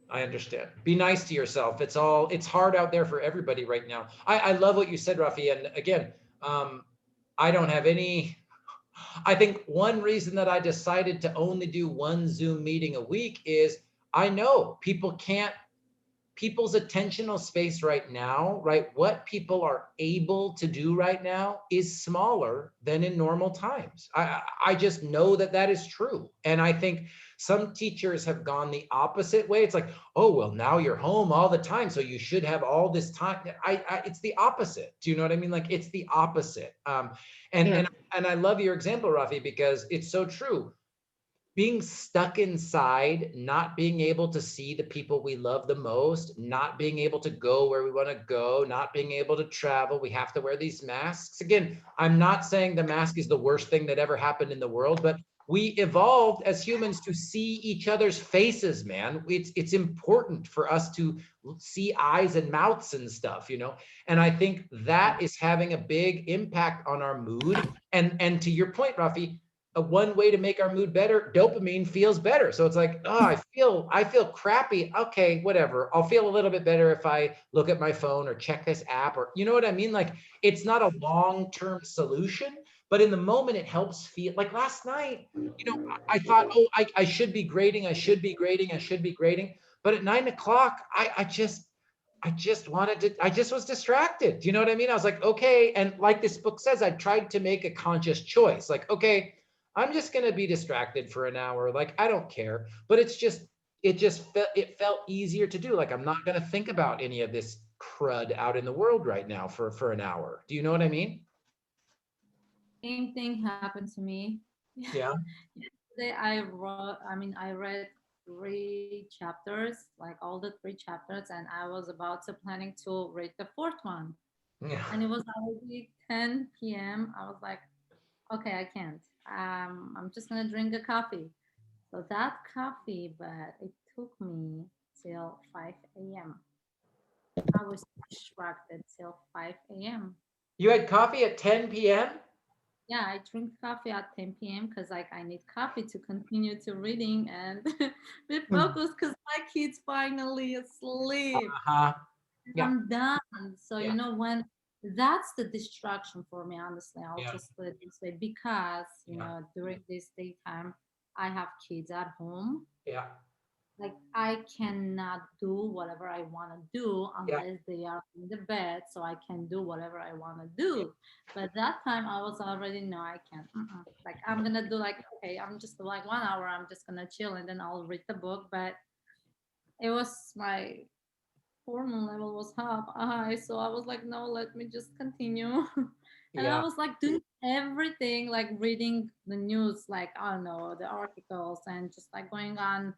I understand. Be nice to yourself. It's hard out there for everybody right now. I love what you said, Rafi. And again, I don't have any, I think one reason that I decided to only do one Zoom meeting a week is I know people's attentional space right now, right? What people are able to do right now is smaller than in normal times. I just know that that is true. And I think some teachers have gone the opposite way. It's like, oh, well, now you're home all the time, so you should have all this time. It's the opposite. Do you know what I mean? Like, it's the opposite. And I love your example, Rafi, because it's so true. Being stuck inside, not being able to see the people we love the most, not being able to go where we want to go, not being able to travel. We have to wear these masks. Again, I'm not saying the mask is the worst thing that ever happened in the world, but we evolved as humans to see each other's faces, man. It's important for us to see eyes and mouths and stuff, you know? And I think that is having a big impact on our mood. And to your point, Rafi, one way to make our mood better, dopamine feels better. So it's like, oh, I feel crappy. Okay, whatever. I'll feel a little bit better if I look at my phone or check this app, or you know what I mean? Like, it's not a long-term solution, but in the moment it helps feel like last night, you know, I thought, oh, I should be grading. I should be grading. I should be grading. But at 9 o'clock, I just was distracted. Do you know what I mean? I was like, okay. And like this book says, I tried to make a conscious choice. Like, okay, I'm just going to be distracted for an hour. Like, I don't care, but it felt easier to do. Like, I'm not going to think about any of this crud out in the world right now for an hour. Do you know what I mean? Same thing happened to me. Yeah. Yesterday I read 3 chapters, like all the 3 chapters, and I was about to planning to read the 4th one. Yeah. And it was already 10 p.m. I was like, okay, I can't. I'm just gonna drink a coffee. So that coffee, but it took me till 5 a.m. I was distracted till 5 a.m. You had coffee at 10 p.m.? Yeah, I drink coffee at 10 p.m. because like I need coffee to continue to reading and be focused because my kids finally asleep. Yeah. I'm done. So Yeah. you know when that's the distraction for me, honestly. I'll Yeah. just put it this way because you Yeah. know during this daytime I have kids at home. Yeah. like I cannot do whatever I want to do Yeah. unless they are in the bed, so I can do whatever I want to do. But that time I was already, no, I can't. Like I'm gonna do like, okay, I'm just like 1 hour, I'm just gonna chill and then I'll read the book. But it was my hormone level was half high, so I was like, no, let me just continue. And I Yeah. was like doing everything, like reading the news, like I don't know, the articles, and just like going on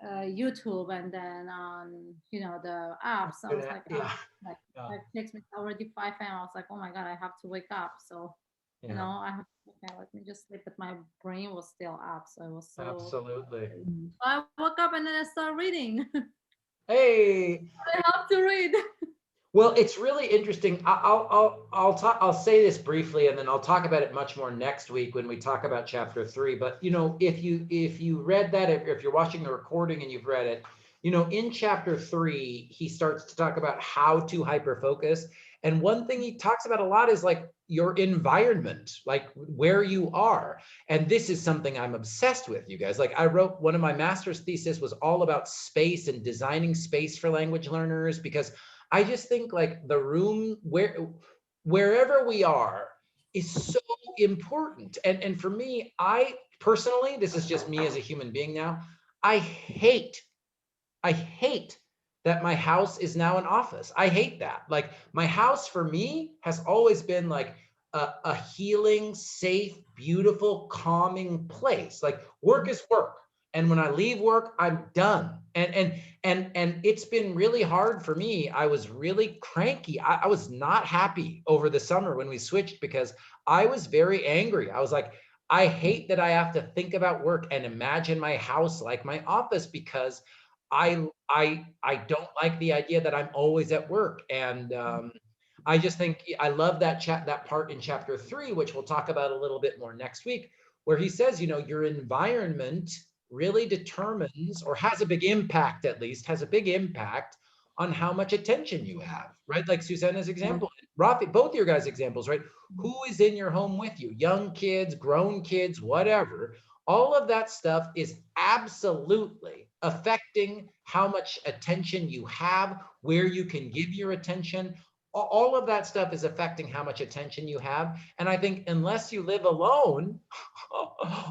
YouTube and then on, you know, the apps. I was like, Yeah. like Yeah. it takes me already 5 a.m. I was like, oh my god, I have to wake up. So you Yeah. know, I have, okay, let me just sleep. But my brain was still up, so it was so. Absolutely. I woke up and then I started reading. Hey. I have to read. Well, it's really interesting. I'll talk. I'll say this briefly, and then I'll talk about it much more next week when we talk about chapter 3. But you know, if you read that, if you're watching the recording and you've read it, you know, in chapter 3, he starts to talk about how to hyper focus. And one thing he talks about a lot is like your environment, like where you are. And this is something I'm obsessed with, you guys. Like I wrote one of my master's thesis was all about space and designing space for language learners, because I just think like the room wherever we are is so important. And for me, I personally, this is just me as a human being now, I hate that my house is now an office. I hate that. Like my house for me has always been like a healing, safe, beautiful, calming place. Like work is work. And when I leave work, I'm done. And it's been really hard for me. I was really cranky. I was not happy over the summer when we switched because I was very angry. I was like, I hate that I have to think about work and imagine my house like my office because I don't like the idea that I'm always at work. And I just think I love that part in chapter 3, which we'll talk about a little bit more next week, where he says, you know, your environment really determines, or has a big impact, at least has a big impact on how much attention you have, right? Like Susanna's example, Rafi, both your guys' examples, right? Who is in your home with you? Young kids, grown kids, whatever. All of that stuff is absolutely affecting how much attention you have, where you can give your attention. All of that stuff is affecting how much attention you have. And I think unless you live alone,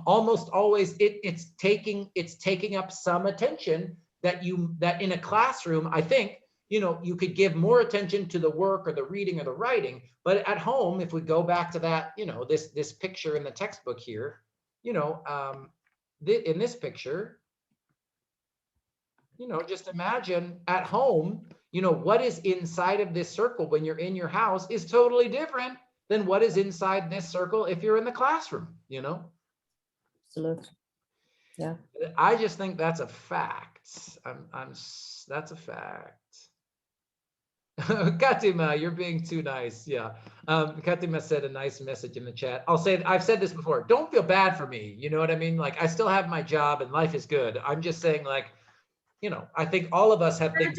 almost always it's taking up some attention that in a classroom, I think, you know, you could give more attention to the work or the reading or the writing. But at home, if we go back to that, you know, this picture in the textbook here, you know, in this picture, you know, just imagine at home, you know, what is inside of this circle when you're in your house is totally different than what is inside this circle if you're in the classroom, you know? Absolutely. Yeah. I just think that's a fact. That's a fact. Katima, you're being too nice. Yeah. Katima said a nice message in the chat. I've said this before. Don't feel bad for me. You know what I mean? Like I still have my job and life is good. I'm just saying, like, you know, I think all of us have things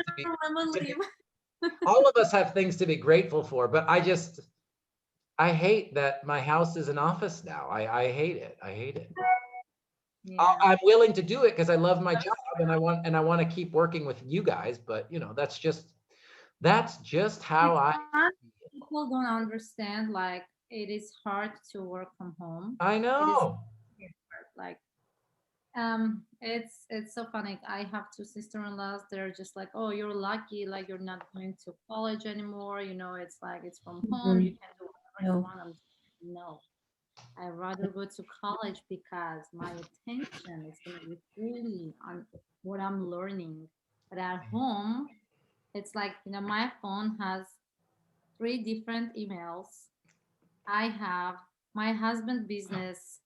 all of us have things to be grateful for, but I hate that my house is an office now. I hate it. I hate it. Yeah. I'm willing to do it because I love my job and I want to keep working with you guys, but you know, that's just how People don't understand, like it is hard to work from home. I It is know. hard. Like it's so funny. I have two sister-in-laws. They're just like, oh, you're lucky, like you're not going to college anymore, you know, it's like it's from home, you can do whatever you want. I'm just like, no, I'd rather go to college because my attention is going to be fully on what I'm learning. But at home, it's like, you know, my phone has 3 different emails. I have my husband's business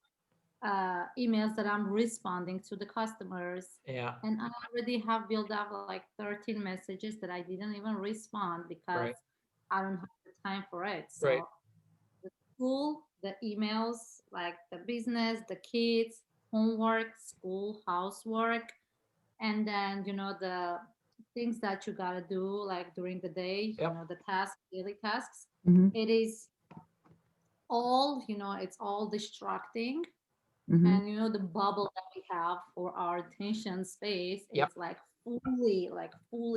emails that I'm responding to the customers. Yeah. And I already have built up like 13 messages that I didn't even respond because Right. I don't have the time for it. So Right. the school, the emails, like the business, the kids, homework, school, housework, and then, you know, the things that you gotta do like during the day, Yep. you know, the tasks, daily tasks. Mhm. It is all, you know, it's all distracting. And you know, the bubble that we have for our attention space, it's like fully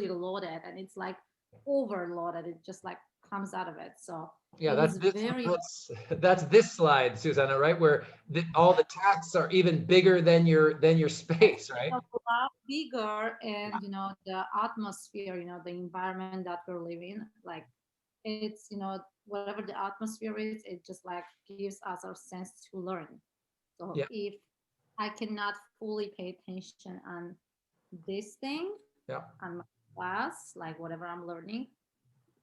loaded, and it's like overloaded. It just like comes out of it. So yeah, it that's is this, very that's this slide, Susanna, right? Where all the tasks are even bigger than your space, right? a lot bigger, and you know, the atmosphere, you know, the environment that we're living, like it's, you know, whatever the atmosphere is, it just like gives us our sense to learn. So Yeah. if I cannot fully pay attention on this thing, on my class, like whatever I'm learning,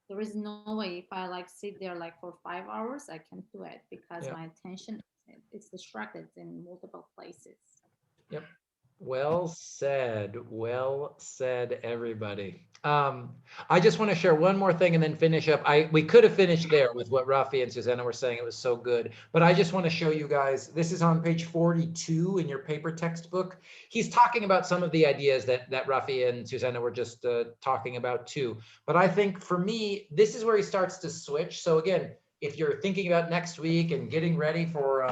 there is no way if I like sit there like for 5 hours, I can do it because my attention it's distracted in multiple places. Yep. Well said, everybody. I just want to share one more thing and then finish up. We could have finished there with what Rafi and Susanna were saying. It was so good, but I just want to show you guys, this is on page 42 in your paper textbook. He's talking about some of the ideas that Rafi and Susanna were just talking about too. But I think for me, this is where he starts to switch. So again, if you're thinking about next week and getting ready for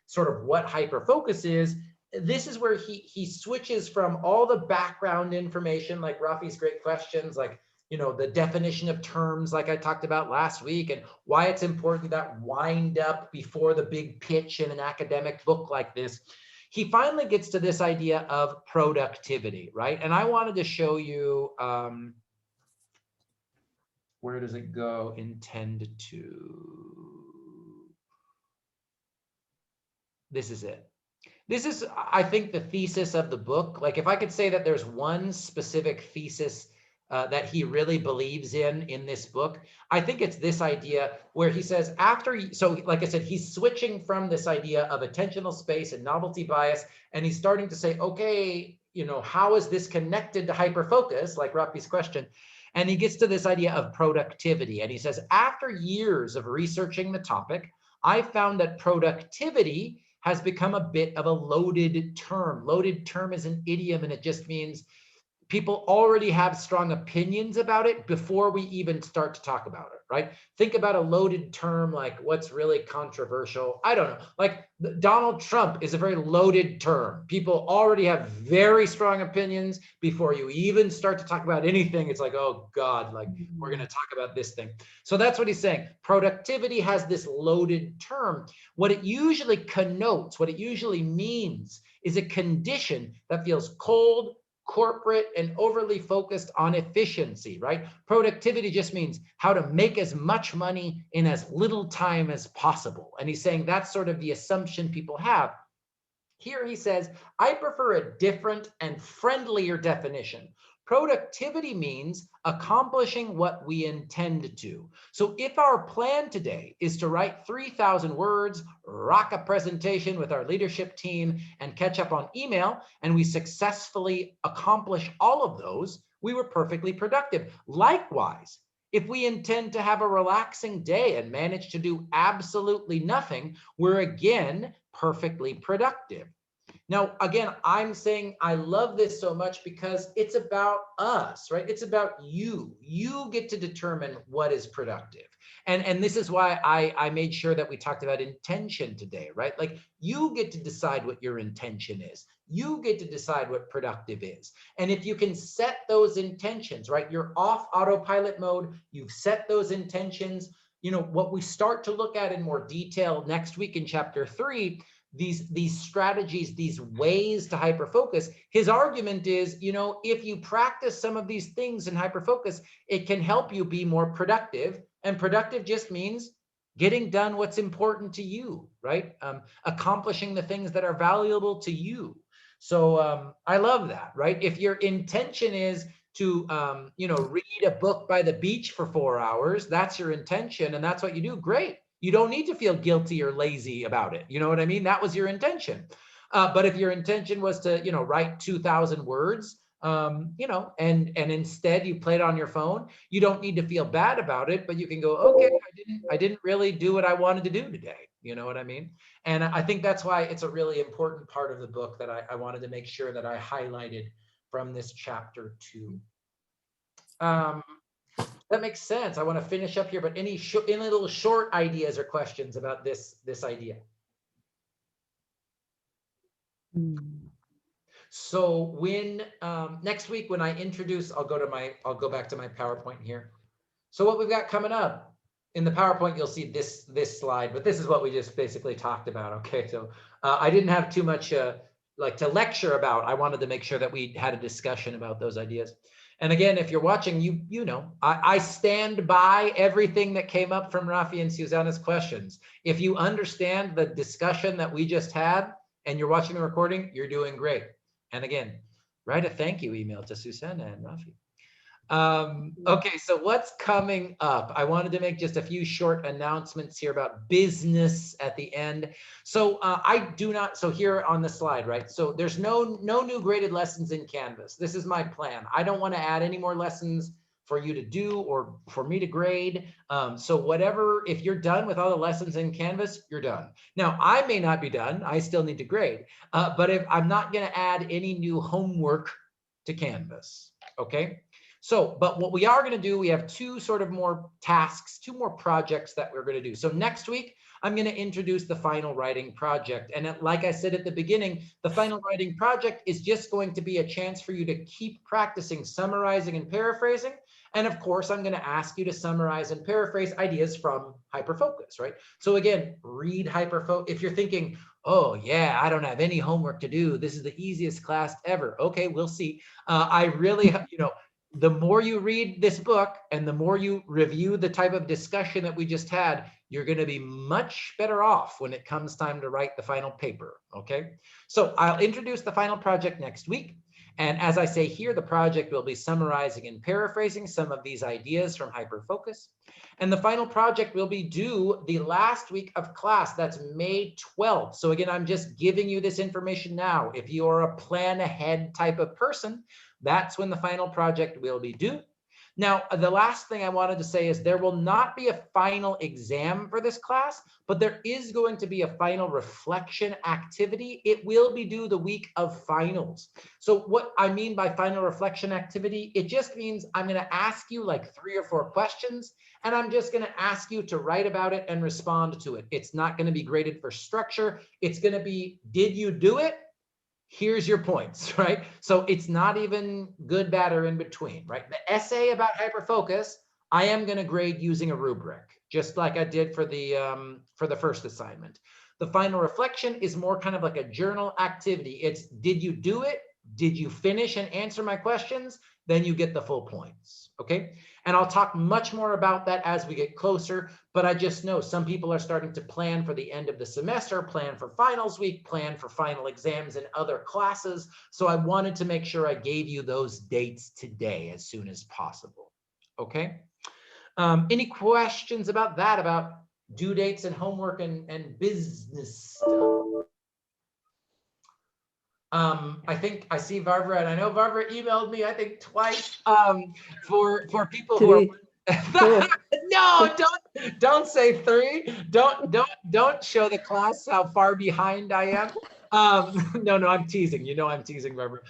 sort of what hyperfocus is, this is where he switches from all the background information, like Rafi's great questions, like, you know, the definition of terms, like I talked about last week, and why it's important that wind up before the big pitch in an academic book like this. He finally gets to this idea of productivity, right? And I wanted to show you, where does it go? Intend to. This is it. This is, I think, the thesis of the book. Like, if I could say that there's one specific thesis that he really believes in this book, I think it's this idea where he says so like I said, he's switching from this idea of attentional space and novelty bias, and he's starting to say, okay, you know, how is this connected to hyperfocus, like Rafi's question? And he gets to this idea of productivity. And he says, after years of researching the topic, I found that productivity has become a bit of a loaded term. Loaded term is an idiom, and it just means people already have strong opinions about it before we even start to talk about it, right? Think about a loaded term like what's really controversial. I don't know, like Donald Trump is a very loaded term. People already have very strong opinions before you even start to talk about anything. It's like, oh God, like we're gonna talk about this thing. So that's what he's saying. Productivity has this loaded term. What it usually connotes, what it usually means is a condition that feels cold, corporate, and overly focused on efficiency, right? Productivity just means how to make as much money in as little time as possible. And he's saying that's sort of the assumption people have. Here he says, I prefer a different and friendlier definition. Productivity means accomplishing what we intend to. So if our plan today is to write 3,000 words, rock a presentation with our leadership team, and catch up on email, and we successfully accomplish all of those, we were perfectly productive. Likewise, if we intend to have a relaxing day and manage to do absolutely nothing, we're again perfectly productive. Now, again, I'm saying I love this so much because it's about us, right? It's about you. You get to determine what is productive. And this is why I made sure that we talked about intention today, right? Like you get to decide what your intention is. You get to decide what productive is. And if you can set those intentions, right? You're off autopilot mode. You've set those intentions. You know, what we start to look at in more detail next week in chapter 3, these strategies, these ways to hyperfocus. His argument is, you know, if you practice some of these things in hyperfocus, it can help you be more productive. And productive just means getting done what's important to you, right? Accomplishing the things that are valuable to you. So I love that, right? If your intention is to, you know, read a book by the beach for 4 hours, that's your intention, and that's what you do, great. You don't need to feel guilty or lazy about it. You know what I mean? That was your intention. But if your intention was to, you know, write 2,000 words, you know, and instead you play it on your phone, you don't need to feel bad about it, but you can go, okay, I didn't really do what I wanted to do today. You know what I mean? And I think that's why it's a really important part of the book that I wanted to make sure that I highlighted from this chapter 2. That makes sense. I want to finish up here, but any little short ideas or questions about this idea? So when next week when I introduce, I'll go back to my PowerPoint here. So what we've got coming up in the PowerPoint, you'll see this slide, but this is what we just basically talked about. Okay, so I didn't have too much like to lecture about. I wanted to make sure that we had a discussion about those ideas. And again, if you're watching, you know, I stand by everything that came up from Rafi and Susanna's questions. If you understand the discussion that we just had and you're watching the recording, you're doing great. And again, write a thank you email to Susanna and Rafi. Okay, so what's coming up? I wanted to make just a few short announcements here about business at the end. So so here on the slide, right? So there's no new graded lessons in Canvas. This is my plan. I don't want to add any more lessons for you to do or for me to grade. So whatever, if you're done with all the lessons in Canvas, you're done. Now, I may not be done. I still need to grade, but if I'm not going to add any new homework to Canvas, okay? So, but what we are going to do, we have two sort of more tasks, two more projects that we're going to do. So next week, I'm going to introduce the final writing project. And like I said at the beginning, the final writing project is just going to be a chance for you to keep practicing summarizing and paraphrasing. And of course, I'm going to ask you to summarize and paraphrase ideas from Hyperfocus, right? So again, read Hyperfocus. If you're thinking, oh yeah, I don't have any homework to do, this is the easiest class ever. Okay, we'll see. I really, you know, the more you read this book and the more you review the type of discussion that we just had, you're going to be much better off when it comes time to write the final paper. Okay, so I'll introduce the final project next week. And as I say here, the project will be summarizing and paraphrasing some of these ideas from Hyperfocus. And the final project will be due the last week of class. That's May 12th. So again, I'm just giving you this information now. If you're a plan ahead type of person, that's when the final project will be due. Now, the last thing I wanted to say is there will not be a final exam for this class, but there is going to be a final reflection activity. It will be due the week of finals. So what I mean by final reflection activity, it just means I'm going to ask you like 3 or 4 questions, and I'm just going to ask you to write about it and respond to it. It's not going to be graded for structure. It's going to be, did you do it? Here's your points, right? So it's not even good, bad, or in between, right? The essay about Hyperfocus, I am going to grade using a rubric, just like I did for the first assignment. The final reflection is more kind of like a journal activity. It's, did you do it? Did you finish and answer my questions? Then you get the full points, okay? And I'll talk much more about that as we get closer, but I just know some people are starting to plan for the end of the semester, plan for finals week, plan for final exams in other classes. So I wanted to make sure I gave you those dates today as soon as possible, okay? Any questions about that, about due dates and homework and business stuff? I think I see Barbara, and I know Barbara emailed me, I think twice, for people who are, no, don't say 3. Don't show the class how far behind I am. No, I'm teasing. You know, I'm teasing, Barbara.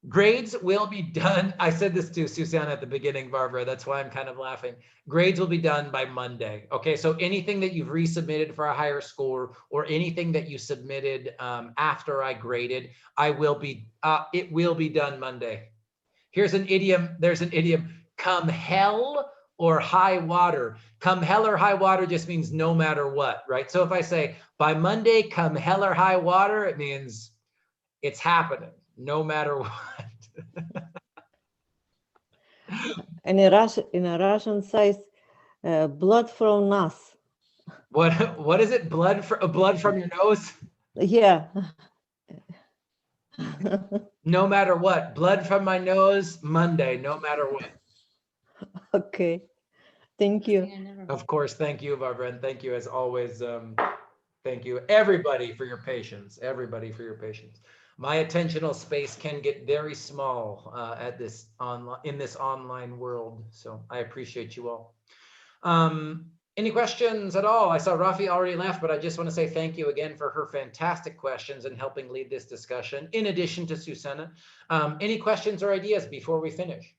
Grades will be done. I said this to Susanna at the beginning, Barbara. That's why I'm kind of laughing. Grades will be done by Monday. Okay, so anything that you've resubmitted for a higher score or anything that you submitted after I graded, it will be done Monday. Here's an idiom. There's an idiom. Come hell or high water. Come hell or high water just means no matter what, right? So if I say by Monday, come hell or high water, it means it's happening. No matter what. In a Russian says, blood from us. What is it? Blood from your nose? Yeah. No matter what. Blood from my nose, Monday, no matter what. Okay. Thank you. Of course. Thank you, Barbara. And thank you as always. Thank you, everybody, for your patience. Everybody for your patience. My attentional space can get very small in this online world. So I appreciate you all. Any questions at all? I saw Rafi already left, but I just want to say thank you again for her fantastic questions and helping lead this discussion, in addition to Susanna. Any questions or ideas before we finish?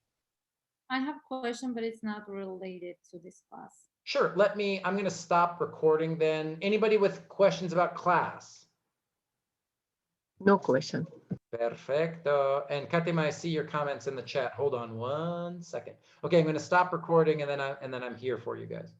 I have a question, but it's not related to this class. Sure, I'm going to stop recording then. Anybody with questions about class? No question. Perfecto. And Katima, I see your comments in the chat. Hold on one second. Okay, I'm going to stop recording and then I'm here for you guys.